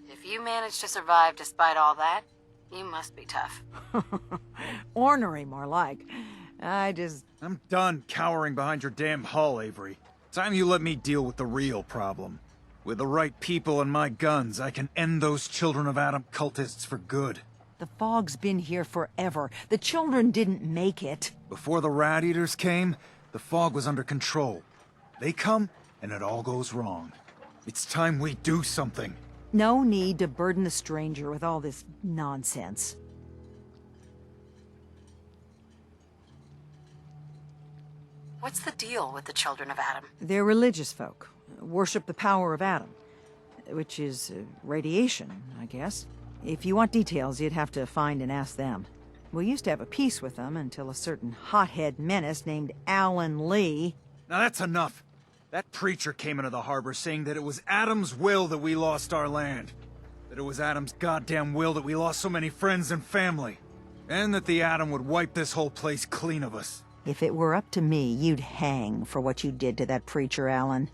If you managed to survive despite all that, you must be tough. Ornery, more like. I'm done cowering behind your damn hull, Avery. Time you let me deal with the real problem. With the right people and my guns, I can end those Children of Adam cultists for good. The fog's been here forever. The children didn't make it. Before the Rat Eaters came, the fog was under control. They come, and it all goes wrong. It's time we do something. No need to burden the stranger with all this nonsense. What's the deal with the Children of Adam? They're religious folk. Worship the power of Adam. Which is radiation, I guess. If you want details, you'd have to find and ask them. We used to have a peace with them until a certain hothead menace named Alan Lee... Now that's enough. That preacher came into the harbor saying that it was Adam's will that we lost our land. That it was Adam's goddamn will that we lost so many friends and family. And that the Atom would wipe this whole place clean of us. If it were up to me, you'd hang for what you did to that preacher, Alan.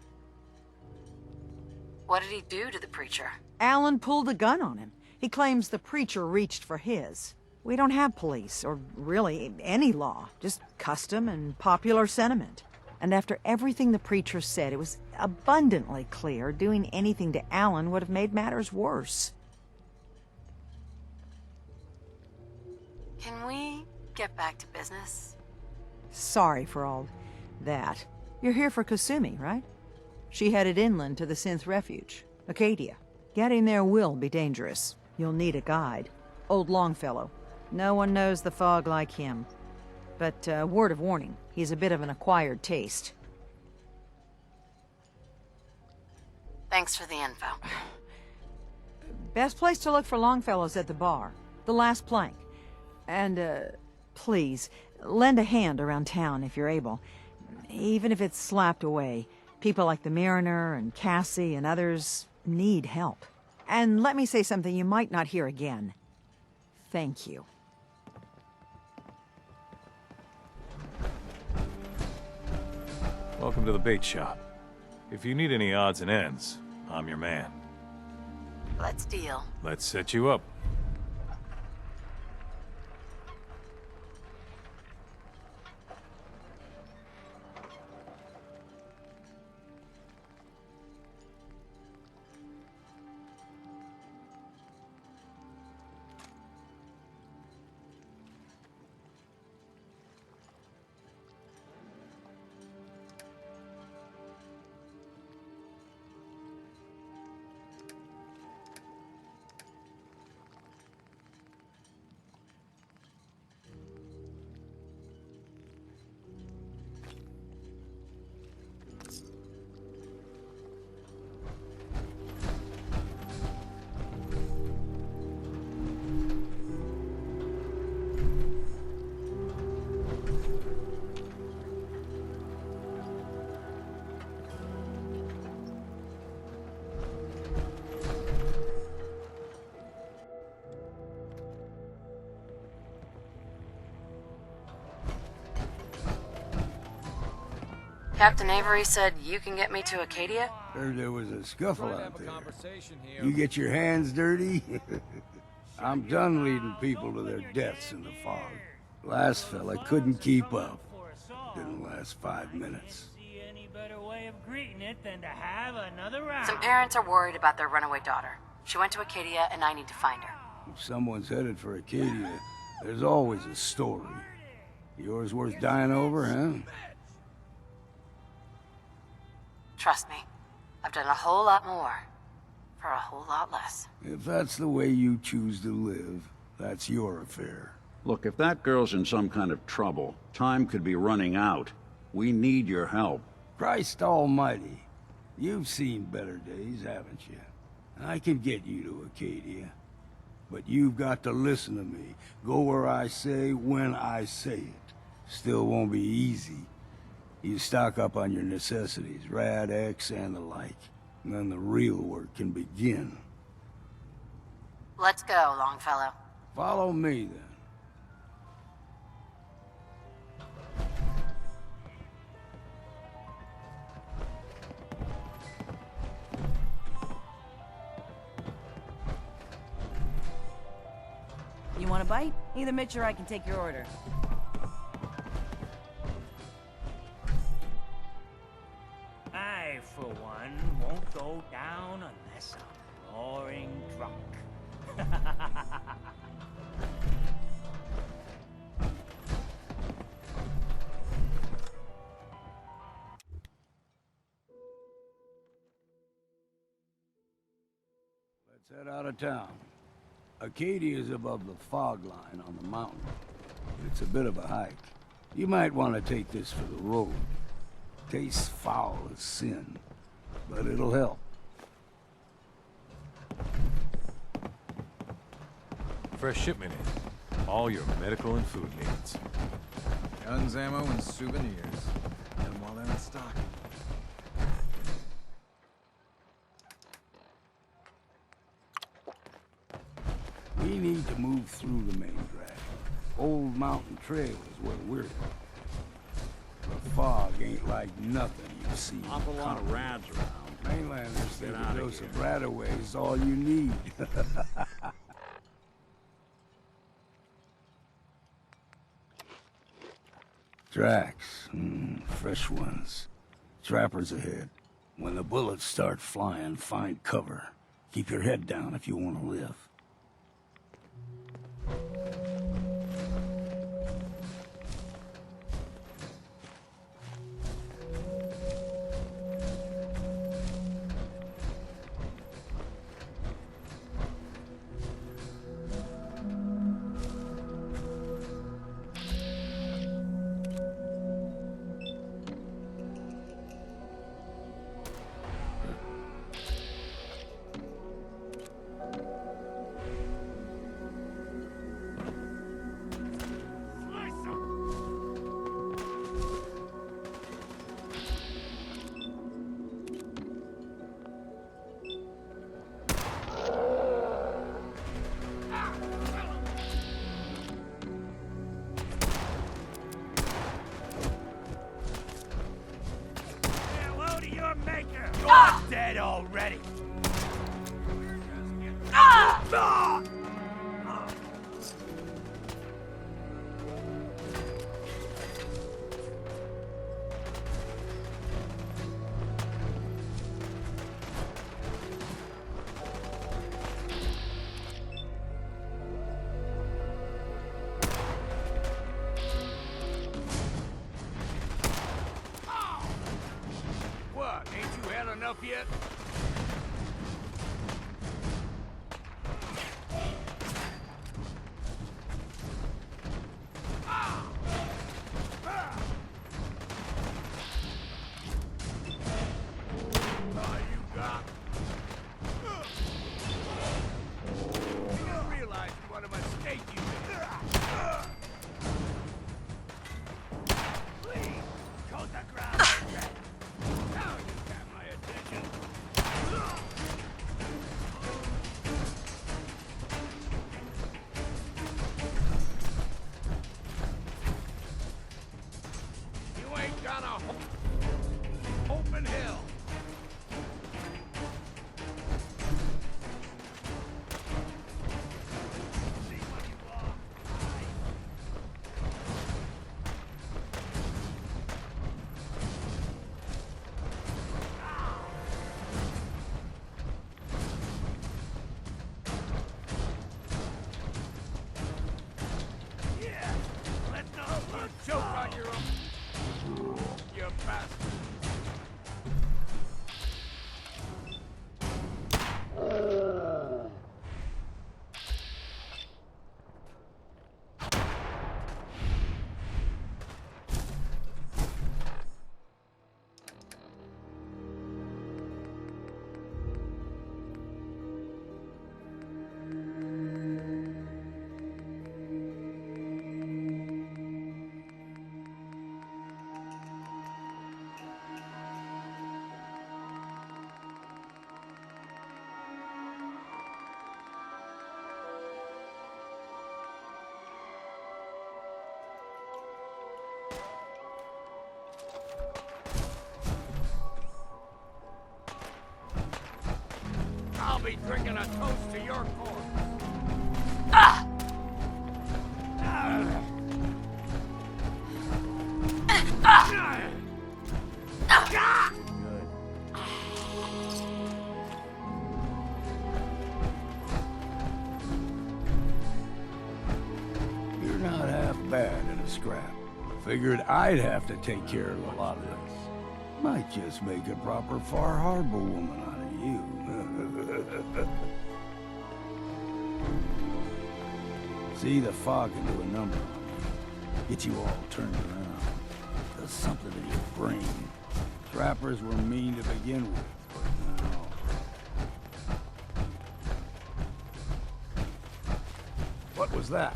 What did he do to the preacher? Alan pulled a gun on him. He claims the preacher reached for his. We don't have police, or really any law, just custom and popular sentiment. And after everything the preacher said, it was abundantly clear doing anything to Alan would have made matters worse. Can we get back to business? Sorry for all that. You're here for Kasumi, right? She headed inland to the Synth Refuge, Acadia. Getting there will be dangerous. You'll need a guide. Old Longfellow. No one knows the fog like him. But, word of warning, he's a bit of an acquired taste. Thanks for the info. Best place to look for Longfellow's at the bar. The last plank. And, please, lend a hand around town if you're able. Even if it's slapped away. People like the Mariner and Cassie and others need help. And let me say something you might not hear again. Thank you. Welcome to the bait shop. If you need any odds and ends, I'm your man. Let's deal. Let's set you up. Captain Avery said you can get me to Acadia? Heard there was a scuffle out there. You get your hands dirty? I'm done leading people to their deaths in the fog. Last fella couldn't keep up. Didn't last 5 minutes. Some parents are worried about their runaway daughter. She went to Acadia and I need to find her. If someone's headed for Acadia, there's always a story. Yours worth dying over, huh? Trust me, I've done a whole lot more for a whole lot less. If that's the way you choose to live, that's your affair. Look, if that girl's in some kind of trouble, time could be running out. We need your help. Christ almighty. You've seen better days, haven't you? I can get you to Acadia. But you've got to listen to me. Go where I say, when I say it. Still won't be easy. You stock up on your necessities, Rad X and the like. And then the real work can begin. Let's go, Longfellow. Follow me, then. You want a bite? Either Mitch or I can take your order. I, for one, won't go down unless I'm roaring drunk. Let's head out of town. Acadia is above the fog line on the mountain. It's a bit of a hike. You might want to take this for the road. Tastes foul as sin, but it'll help. Fresh shipment in. All your medical and food needs. Guns, ammo, and souvenirs. Get them while they're in stock. We need to move through the main drag. Old Mountain Trail is where we're going. The fog ain't like nothing you've seen. Awful lot of rads around. Mainlanders think a dose here. of Radaway is all you need. Tracks. Fresh ones. Trappers ahead. When the bullets start flying, find cover. Keep your head down if you want to live. You're dead already! What? Ain't you had enough yet? I'll be drinking a toast to your corpse. You're not half bad at a scrap. Figured I'd have to take care of a lot of this. Might just make a proper Far Harbor woman out of you. See, the fog can do a number on you. Get you all turned around. Does something to your brain. Trappers were mean to begin with, but now... What was that?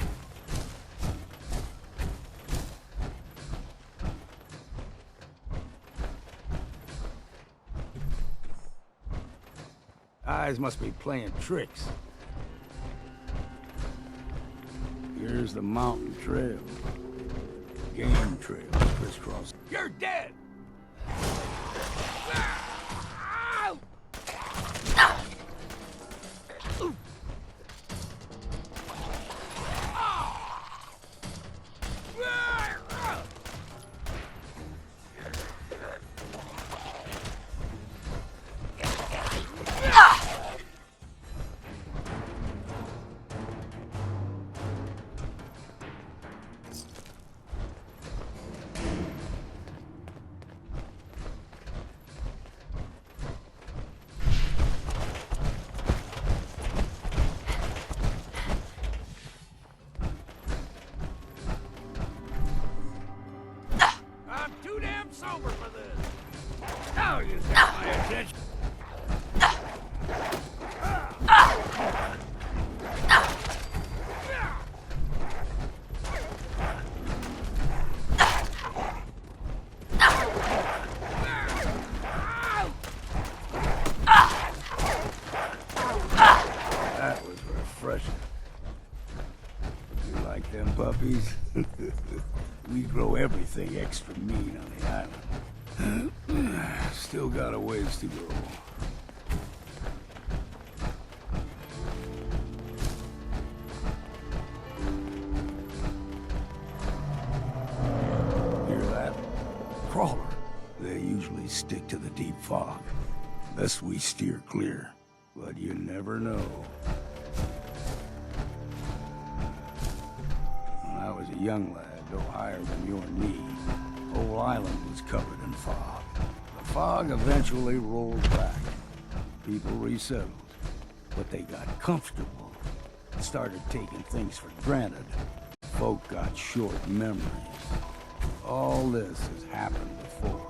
Eyes must be playing tricks. Here's the mountain trail. Game trail crisscross. You're dead! I'm too damn sober for this. Now you got my attention. That was refreshing. You like them puppies? We grow everything extra mean on the island. Still got a ways to go. Hear that? Crawler. They usually stick to the deep fog. Best we steer clear. But you never know. When I was a young lad, no higher than your knee, the whole island was covered in fog. The fog eventually rolled back. People resettled, but they got comfortable. Started taking things for granted. Folk got short memories. All this has happened before.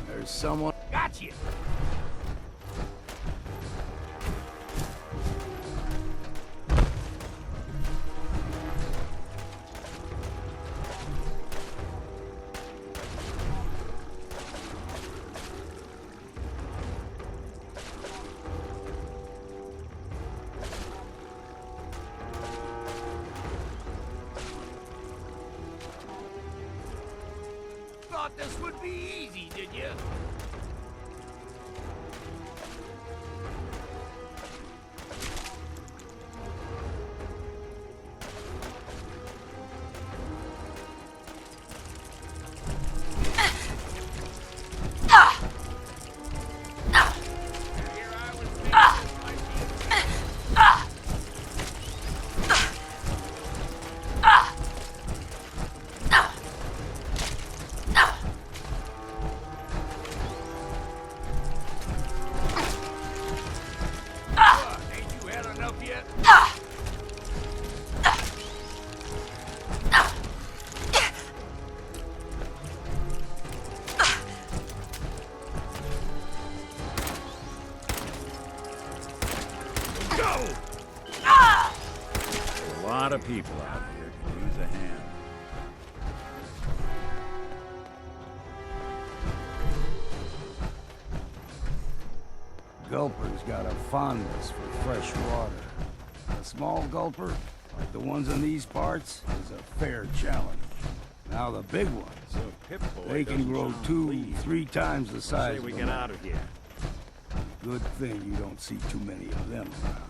There's someone... Got you! Thought this would be easy, did you? A lot of people out here could use a hand. gulper's got a fondness for fresh water. A small gulper, like the ones in these parts, is a fair challenge. Now the big ones, they can grow 2-3 times the size of we them. get out of here. Good thing you don't see too many of them around.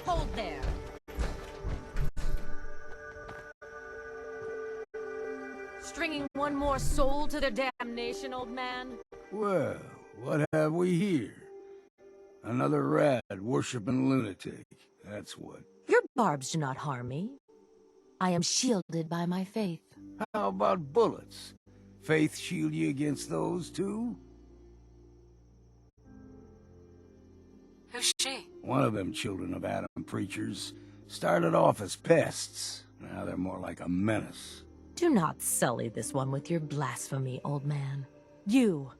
Hold there. Stringing one more soul to their damnation, old man? Well, what have we here? Another rad-worshipping lunatic, that's what. Your barbs do not harm me. I am shielded by my faith. How about bullets? Faith shield you against those, too? Who's she? One of them children of Adam preachers started off as pests. Now they're more like a menace. Do not sully this one with your blasphemy, old man. You.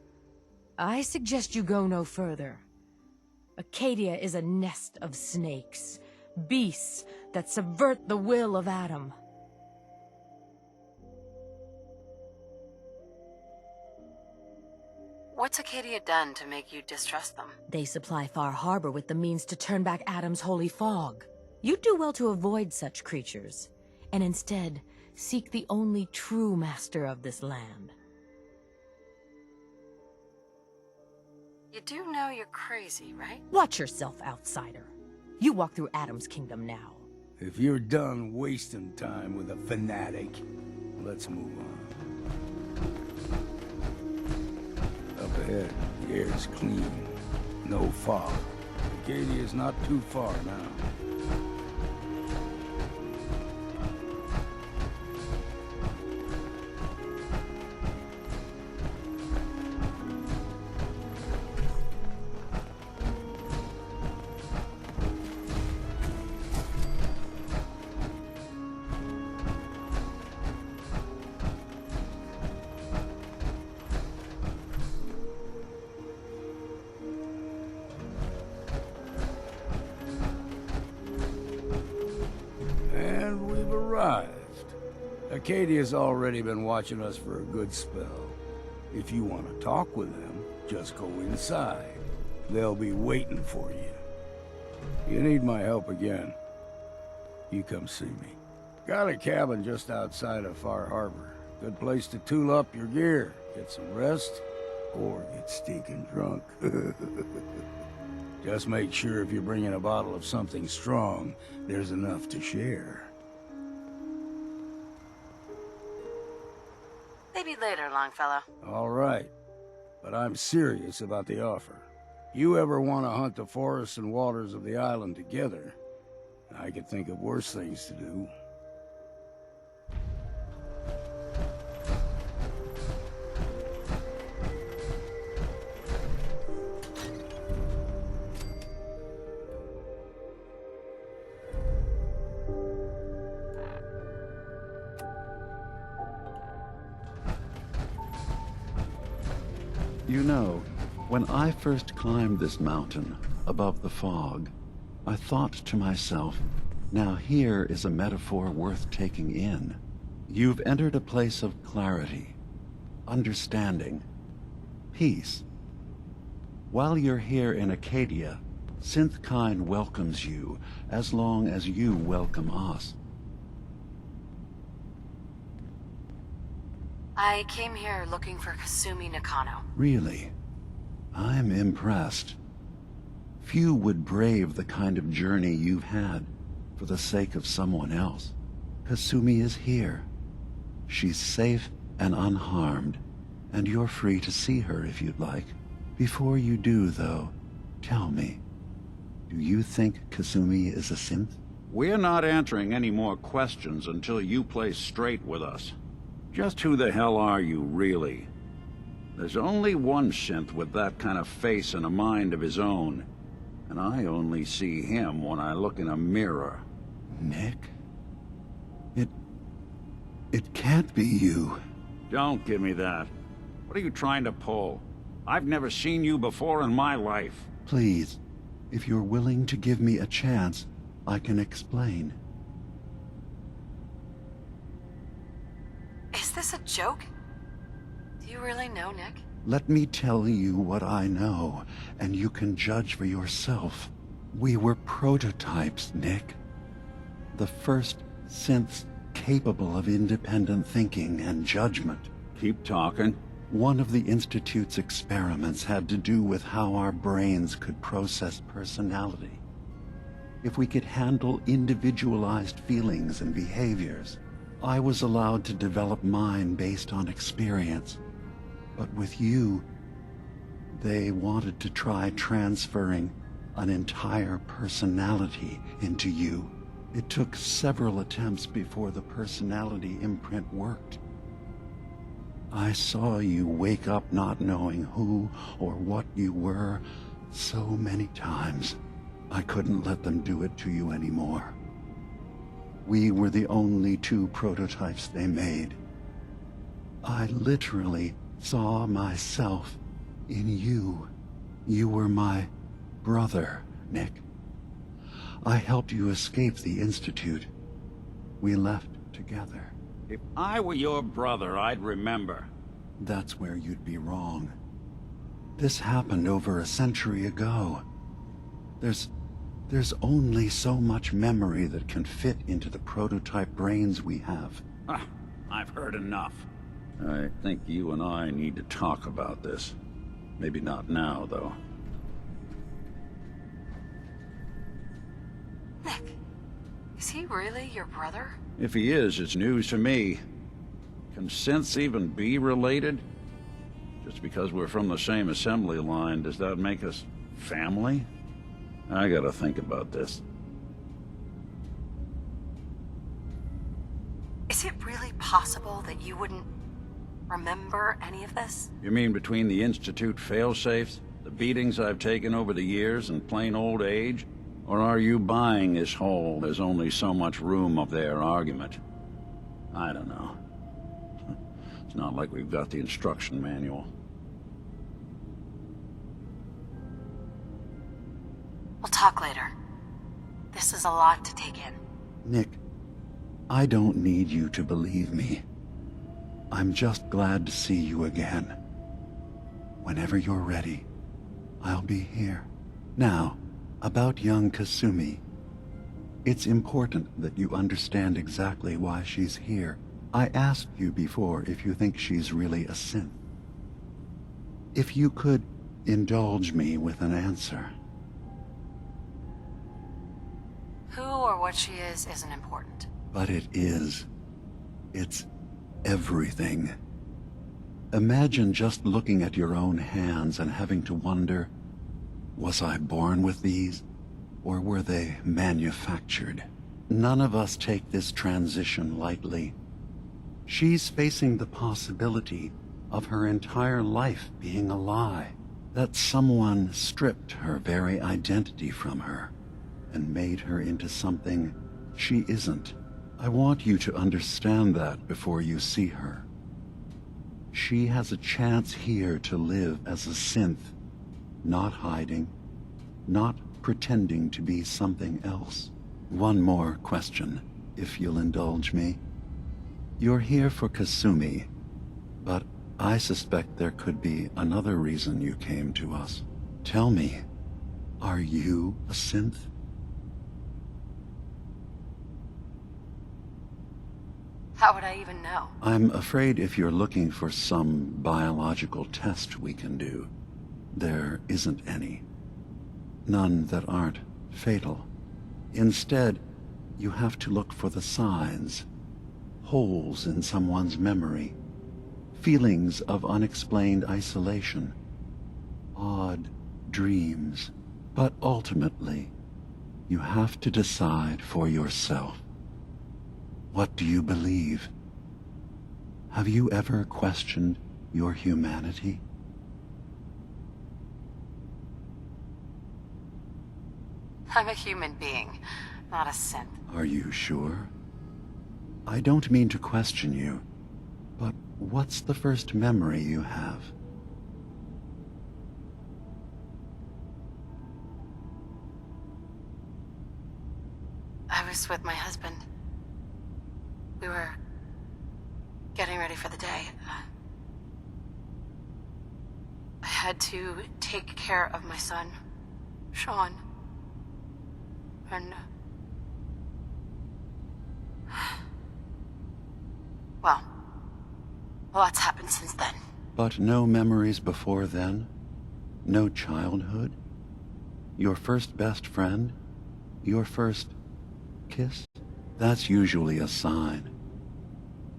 I suggest you go no further. Acadia is a nest of snakes. Beasts that subvert the will of Adam. What's Acadia done to make you distrust them? They supply Far Harbor with the means to turn back Adam's holy fog. You'd do well to avoid such creatures, and instead seek the only true master of this land. You do know you're crazy, right? Watch yourself, outsider. You walk through Adam's kingdom now. If you're done wasting time with a fanatic, let's move on. Up ahead, the air's clean. No fog. Acadia's not too far now. Acadia's already been watching us for a good spell. If you want to talk with them, just go inside. They'll be waiting for you. You need my help again, you come see me. Got a cabin just outside of Far Harbor. Good place to tool up your gear, get some rest, or get stinking drunk. Just make sure if you're bringing a bottle of something strong, there's enough to share. Maybe later, Longfellow. All right, but I'm serious about the offer. You ever want to hunt the forests and waters of the island together, I could think of worse things to do. You know, when I first climbed this mountain above the fog, I thought to myself, now here is a metaphor worth taking in. You've entered a place of clarity, understanding, peace. While you're here in Acadia, Synthkind welcomes you as long as you welcome us. I came here looking for Kasumi Nakano. Really? I'm impressed. Few would brave the kind of journey you've had for the sake of someone else. Kasumi is here. She's safe and unharmed, and you're free to see her if you'd like. Before you do, though, tell me, do you think Kasumi is a synth? We're not answering any more questions until you play straight with us. Just who the hell are you, really? There's only one synth with that kind of face and a mind of his own, and I only see him when I look in a mirror. Nick? It can't be you. Don't give me that. What are you trying to pull? I've never seen you before in my life. Please, if you're willing to give me a chance, I can explain. Is this a joke? Do you really know, Nick? Let me tell you what I know, and you can judge for yourself. We were prototypes, Nick. The first synths capable of independent thinking and judgment. Keep talking. One of the Institute's experiments had to do with how our brains could process personality. If we could handle individualized feelings and behaviors, I was allowed to develop mine based on experience. But with you, they wanted to try transferring an entire personality into you. It took several attempts before the personality imprint worked. I saw you wake up not knowing who or what you were so many times. I couldn't let them do it to you anymore. We were the only two prototypes they made. I literally saw myself in you. You were my brother, Nick. I helped you escape the Institute. We left together. If I were your brother, I'd remember. That's where you'd be wrong. This happened over a century ago. There's only so much memory that can fit into the prototype brains we have. I've heard enough. I think you and I need to talk about this. Maybe not now, though. Nick, is he really your brother? If he is, it's news to me. Can synths even be related? Just because we're from the same assembly line, does that make us family? I gotta think about this. Is it really possible that you wouldn't remember any of this? You mean between the Institute failsafes, the beatings I've taken over the years, and plain old age? Or are you buying this whole "there's only so much room" of their argument? I don't know. It's not like we've got the instruction manual. We'll talk later. This is a lot to take in. Nick, I don't need you to believe me. I'm just glad to see you again. Whenever you're ready, I'll be here. Now, about young Kasumi. It's important that you understand exactly why she's here. I asked you before if you think she's really a synth. If you could indulge me with an answer. Who or what she is isn't important. But it is. It's everything. Imagine just looking at your own hands and having to wonder, was I born with these, or were they manufactured? None of us take this transition lightly. She's facing the possibility of her entire life being a lie, that someone stripped her very identity from her and made her into something she isn't. I want you to understand that before you see her. She has a chance here to live as a synth, not hiding, not pretending to be something else. One more question, if you'll indulge me. You're here for Kasumi, but I suspect there could be another reason you came to us. Tell me, are you a synth? How would I even know? I'm afraid if you're looking for some biological test we can do, There isn't any. None that aren't fatal. Instead, you have to look for the signs. Holes in someone's memory. Feelings of unexplained isolation. Odd dreams. But ultimately, you have to decide for yourself. What do you believe? Have you ever questioned your humanity? I'm a human being, not a synth. Are you sure? I don't mean to question you, but what's the first memory you have? I was with my husband. We were getting ready for the day. I had to take care of my son, Sean. And... well, a lot's happened since then. But no memories before then? No childhood? Your first best friend? Your first kiss? That's usually a sign.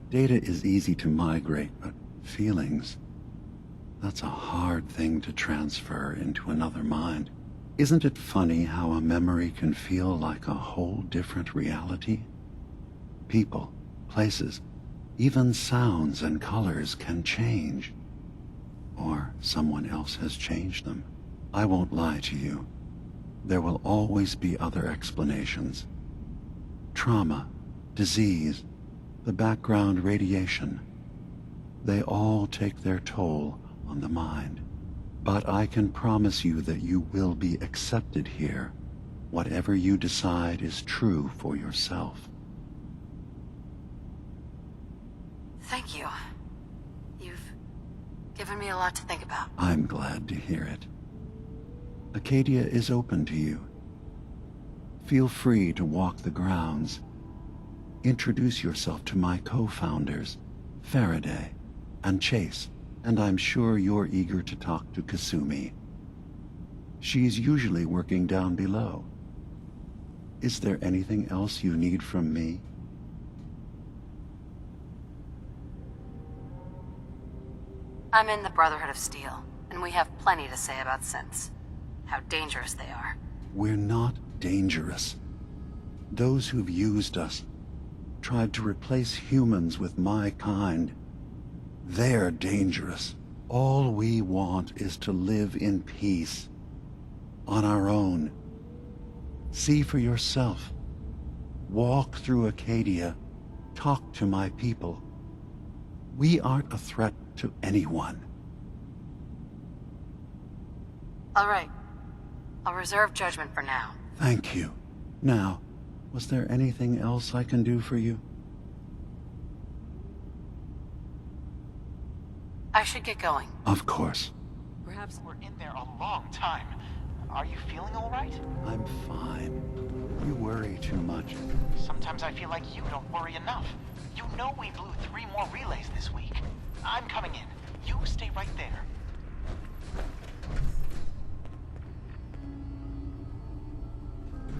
Data is easy to migrate, but feelings... that's a hard thing to transfer into another mind. Isn't it funny how a memory can feel like a whole different reality? People, places, even sounds and colors can change. Or someone else has changed them. I won't lie to you. There will always be other explanations. Trauma, disease, the background radiation. They all take their toll on the mind. But I can promise you that you will be accepted here. Whatever you decide is true for yourself. Thank you. You've given me a lot to think about. I'm glad to hear it. Acadia is open to you. Feel free to walk the grounds. Introduce yourself to my co-founders, Faraday and Chase, and I'm sure you're eager to talk to Kasumi. She's usually working down below. Is there anything else you need from me? I'm in the Brotherhood of Steel, and we have plenty to say about synths. How dangerous they are. We're not dangerous. Those who've used us, tried to replace humans with my kind, they're dangerous. All we want is to live in peace. On our own. See for yourself. Walk through Acadia. Talk to my people. We aren't a threat to anyone. All right. I'll reserve judgment for now. Thank you. Now, was there anything else I can do for you? I should get going. Of course. Perhaps we're in there a long time. Are you feeling all right? I'm fine. You worry too much. Sometimes I feel like you don't worry enough. You know we blew 3 more relays this week. I'm coming in. You stay right there.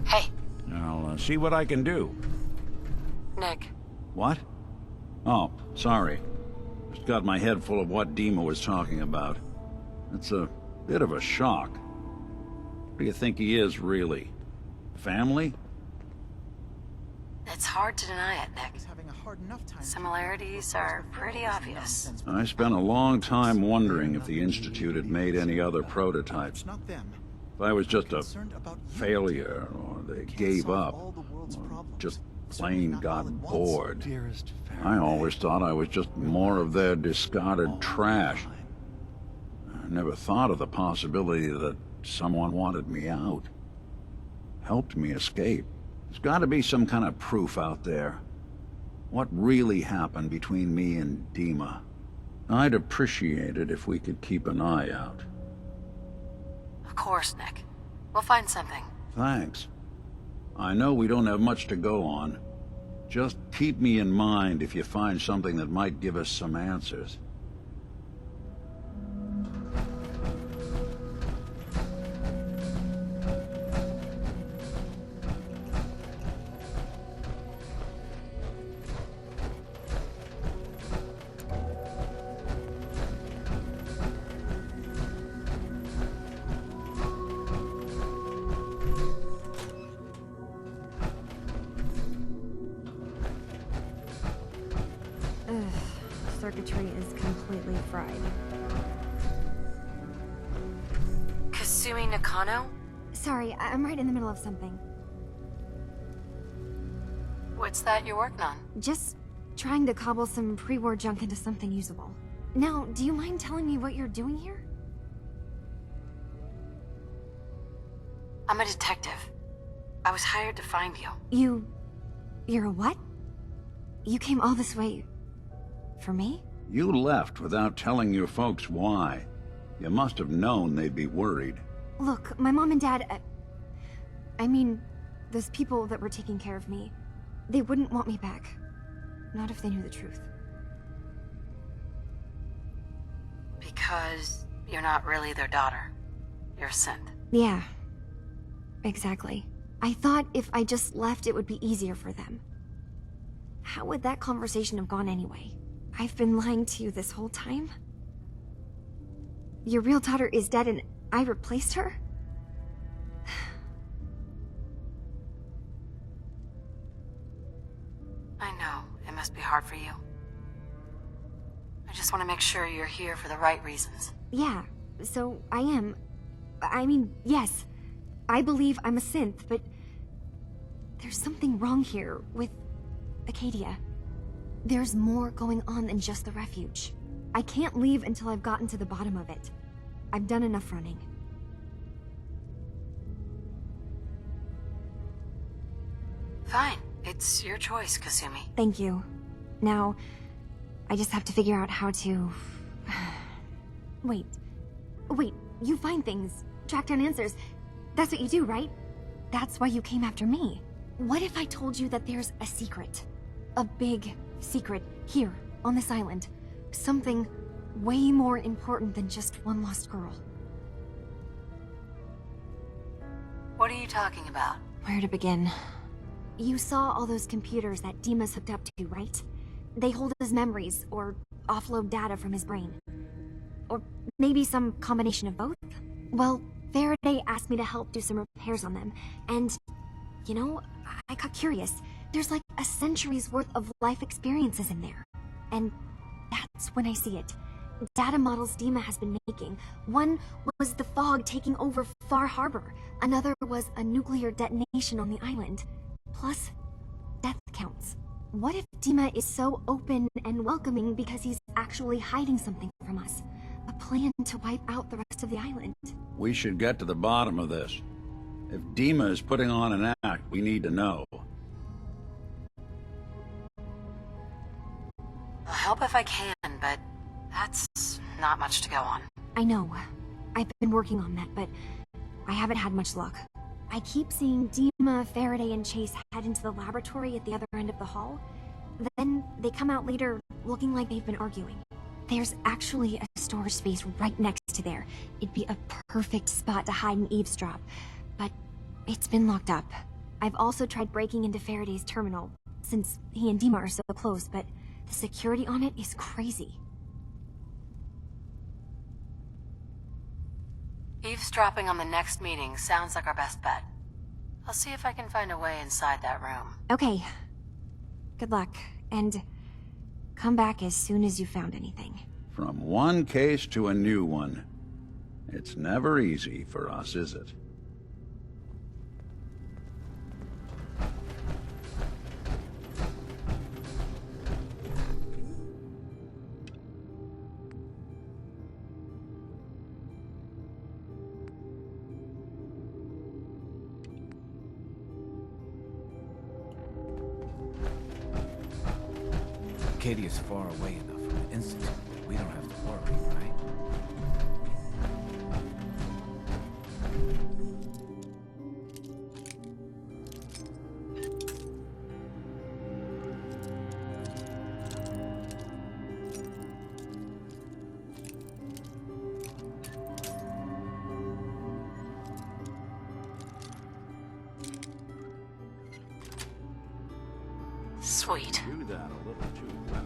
Hey. I'll see what I can do. Nick. What? Oh, sorry. Just got my head full of what Dima was talking about. It's a bit of a shock. What do you think he is, really? Family? It's hard to deny it, Nick. Similarities are pretty obvious. I spent a long time wondering if the Institute had made any other prototypes. If I was just a failure, or they gave up, or just plain got bored. I always thought I was just more of their discarded trash. I never thought of the possibility that someone wanted me out. Helped me escape. There's got to be some kind of proof out there. What really happened between me and Dima? I'd appreciate it if we could keep an eye out. Of course, Nick. We'll find something. Thanks. I know we don't have much to go on. Just keep me in mind if you find something that might give us some answers. circuitry is completely fried. Kasumi Nakano? Sorry, I'm right in the middle of something. What's that you're working on? Just trying to cobble some pre-war junk into something usable. Now, do you mind telling me what you're doing here? I'm a detective. I was hired to find you. You're a what? You came all this way... for me? You left without telling your folks why. You must have known they'd be worried. Look, my mom and dad... I mean, those people that were taking care of me, they wouldn't want me back. Not if they knew the truth. Because you're not really their daughter. You're a synth. Yeah. Exactly. I thought if I just left, it would be easier for them. How would that conversation have gone anyway? I've been lying to you this whole time? Your real daughter is dead and I replaced her? I know. It must be hard for you. I just want to make sure you're here for the right reasons. Yeah, so I am. I mean, yes. I believe I'm a synth, but... there's something wrong here with... Acadia. There's more going on than just the refuge. I can't leave until I've gotten to the bottom of it. I've done enough running. Fine. It's your choice, Kasumi. Thank you. Now, I just have to figure out how to... Wait, you find things, track down answers. That's what you do, right? That's why you came after me. What if I told you that there's a secret? A big secret here, on this island. Something way more important than just one lost girl. What are you talking about? Where to begin? You saw all those computers that Dima's hooked up to, right? They hold his memories, or offload data from his brain. Or maybe some combination of both? Well, Faraday asked me to help do some repairs on them, and, you know, I got curious. There's like a century's worth of life experiences in there. And that's when I see it. Data models Dima has been making. One was the fog taking over Far Harbor. Another was a nuclear detonation on the island. Plus, death counts. What if Dima is so open and welcoming because he's actually hiding something from us? A plan to wipe out the rest of the island? We should get to the bottom of this. If Dima is putting on an act, we need to know. I'll help if I can, but that's not much to go on. I know. I've been working on that, but I haven't had much luck. I keep seeing Dima, Faraday, and Chase head into the laboratory at the other end of the hall. Then they come out later looking like they've been arguing. There's actually a storage space right next to there. It'd be a perfect spot to hide and eavesdrop, but it's been locked up. I've also tried breaking into Faraday's terminal, since he and Dima are so close, but the security on it is crazy. Eavesdropping on the next meeting sounds like our best bet. I'll see if I can find a way inside that room. Okay. Good luck, and come back as soon as you found anything. From one case to a new one. It's never easy for us, is it? Acadia's far away enough from the Institute. We don't have to worry, right? Sweet. Do that a little too well.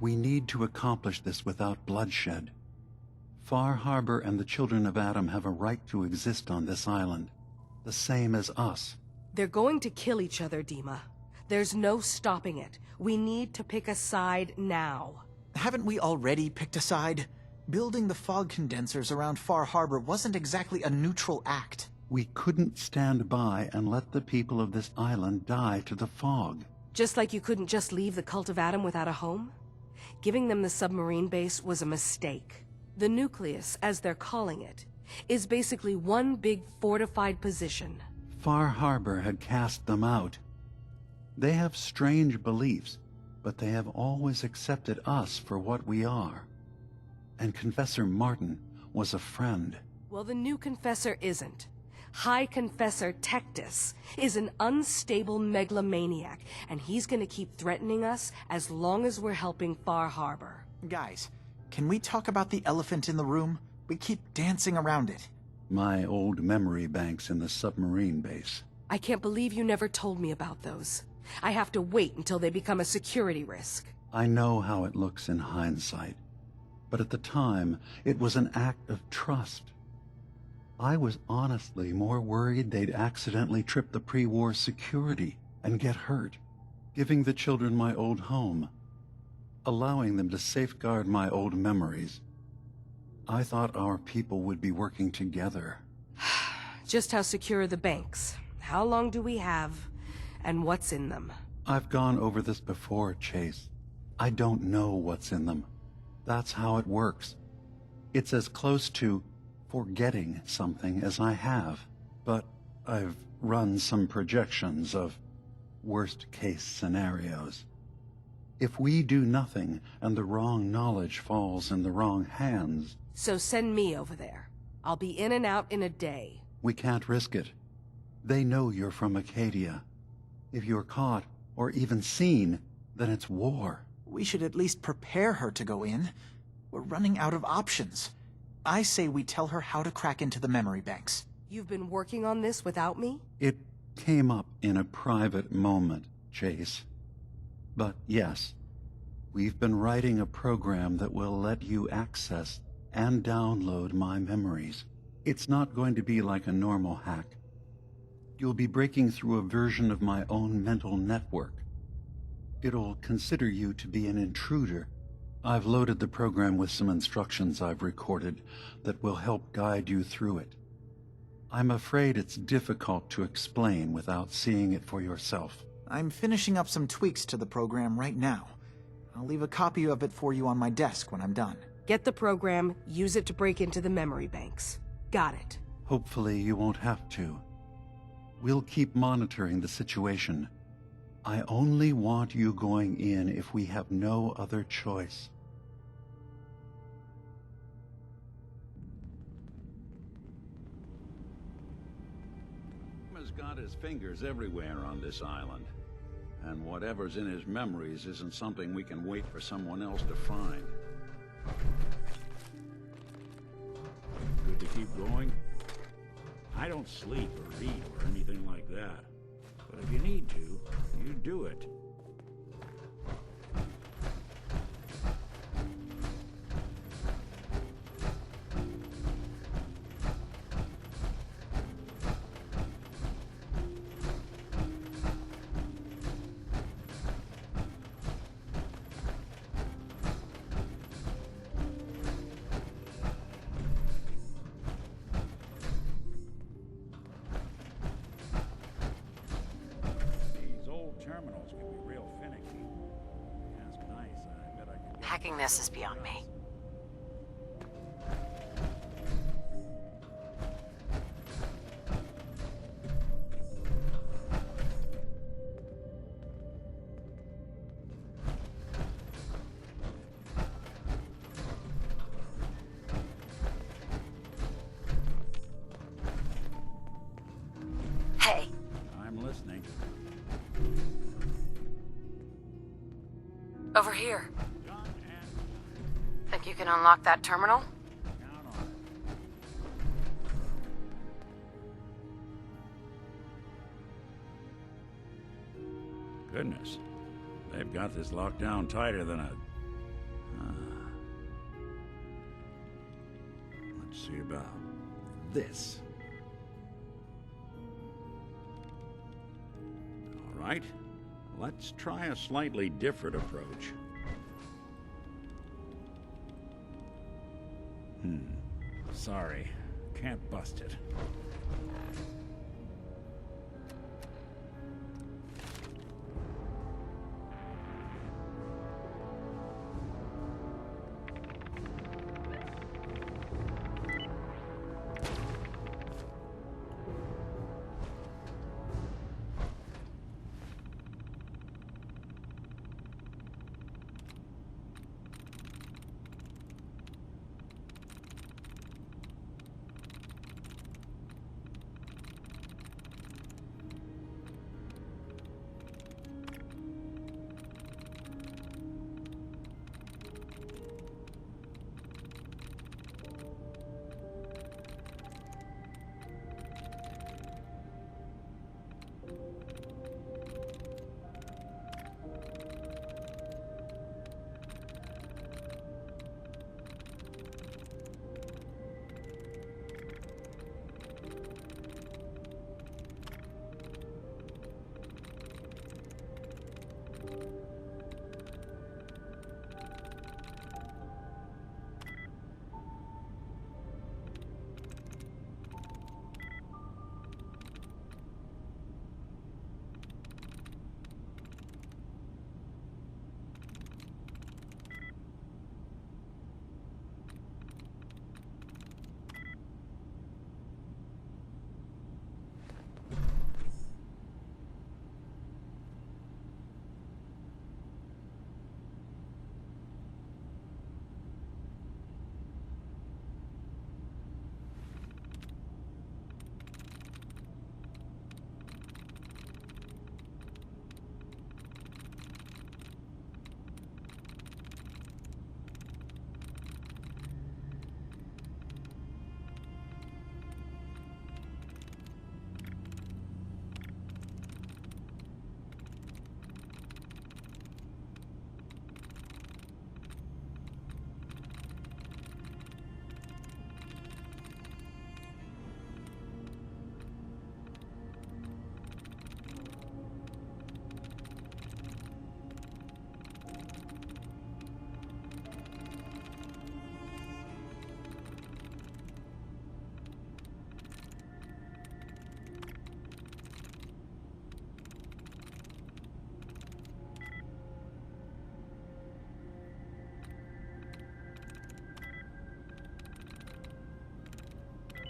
We need to accomplish this without bloodshed. Far Harbor and the children of Adam have a right to exist on this island, the same as us. They're going to kill each other, Dima. There's no stopping it. We need to pick a side now. Haven't we already picked a side? Building the fog condensers around Far Harbor wasn't exactly a neutral act. We couldn't stand by and let the people of this island die to the fog. Just like you couldn't just leave the Cult of Adam without a home? Giving them the submarine base was a mistake. The nucleus, as they're calling it, is basically one big fortified position. Far Harbor had cast them out. They have strange beliefs, but they have always accepted us for what we are. And Confessor Martin was a friend. Well, the new Confessor isn't. High Confessor Tectus is an unstable megalomaniac, and he's gonna keep threatening us as long as we're helping Far Harbor. Guys, can we talk about the elephant in the room? We keep dancing around it. My old memory banks in the submarine base. I can't believe you never told me about those. I have to wait until they become a security risk. I know how it looks in hindsight, but at the time, it was an act of trust. I was honestly more worried they'd accidentally trip the pre-war security and get hurt, giving the children my old home, allowing them to safeguard my old memories. I thought our people would be working together. Just how secure are the banks? How long do we have? And what's in them? I've gone over this before, Chase. I don't know what's in them. That's how it works. It's as close to forgetting something as I have. But I've run some projections of worst-case scenarios. If we do nothing and the wrong knowledge falls in the wrong hands... So send me over there. I'll be in and out in a day. We can't risk it. They know you're from Acadia. If you're caught, or even seen, then it's war. We should at least prepare her to go in. We're running out of options. I say we tell her how to crack into the memory banks. You've been working on this without me? It came up in a private moment, Chase. But yes, we've been writing a program that will let you access and download my memories. It's not going to be like a normal hack. You'll be breaking through a version of my own mental network. It'll consider you to be an intruder. I've loaded the program with some instructions I've recorded that will help guide you through it. I'm afraid it's difficult to explain without seeing it for yourself. I'm finishing up some tweaks to the program right now. I'll leave a copy of it for you on my desk when I'm done. Get the program, use it to break into the memory banks. Got it. Hopefully you won't have to. We'll keep monitoring the situation. I only want you going in if we have no other choice. He's got his fingers everywhere on this island. And whatever's in his memories isn't something we can wait for someone else to find. Good to keep going? I don't sleep or read or anything like that. But if you need to, you do it. Terminals can be real finicky. That's nice. I bet I could... Hacking this is beyond me. Hey. I'm listening. Over here. Think you can unlock that terminal? Goodness. They've got this locked down tighter than a see about this. All right, let's try a slightly different approach. Sorry, can't bust it.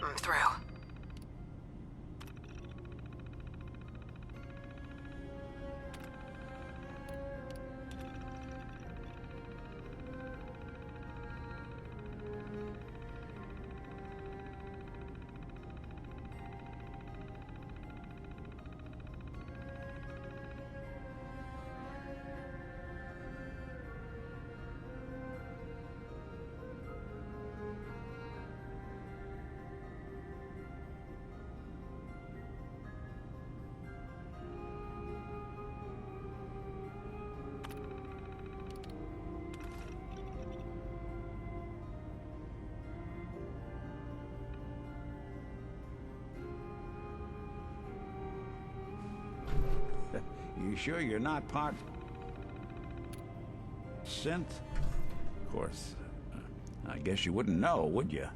I'm through. You sure you're not part synth? Of course. I guess you wouldn't know, would you?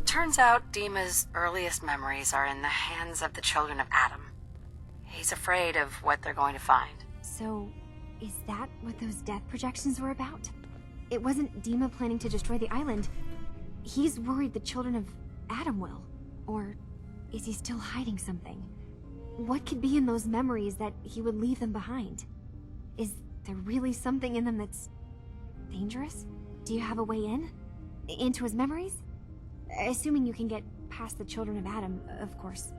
Turns out Dima's earliest memories are in the hands of the children of Adam. He's afraid of what they're going to find. So, is that what those death projections were about? It wasn't Dima planning to destroy the island. He's worried the children of Adam will. Or is he still hiding something? What could be in those memories that he would leave them behind? Is there really something in them that's dangerous? Do you have a way in? Into his memories? Assuming you can get past the children of Adam, of course.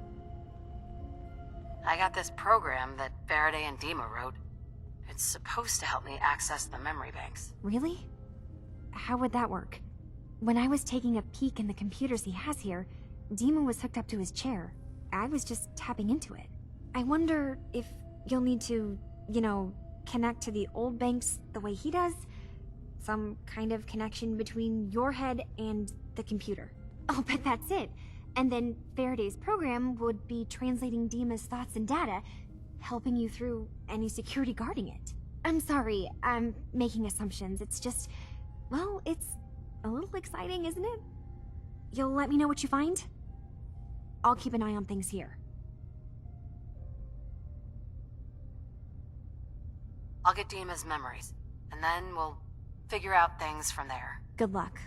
I got this program that Faraday and Dima wrote. It's supposed to help me access the memory banks. Really? How would that work? When I was taking a peek in the computers he has here, Dima was hooked up to his chair. I was just tapping into it. I wonder if you'll need to, you know, connect to the old banks the way he does? Some kind of connection between your head and the computer. Oh, but that's it. And then Faraday's program would be translating Dima's thoughts and data, helping you through any security guarding it. I'm sorry, I'm making assumptions. It's just, well, it's a little exciting, isn't it? You'll let me know what you find? I'll keep an eye on things here. I'll get Dima's memories, and then we'll figure out things from there. Good luck.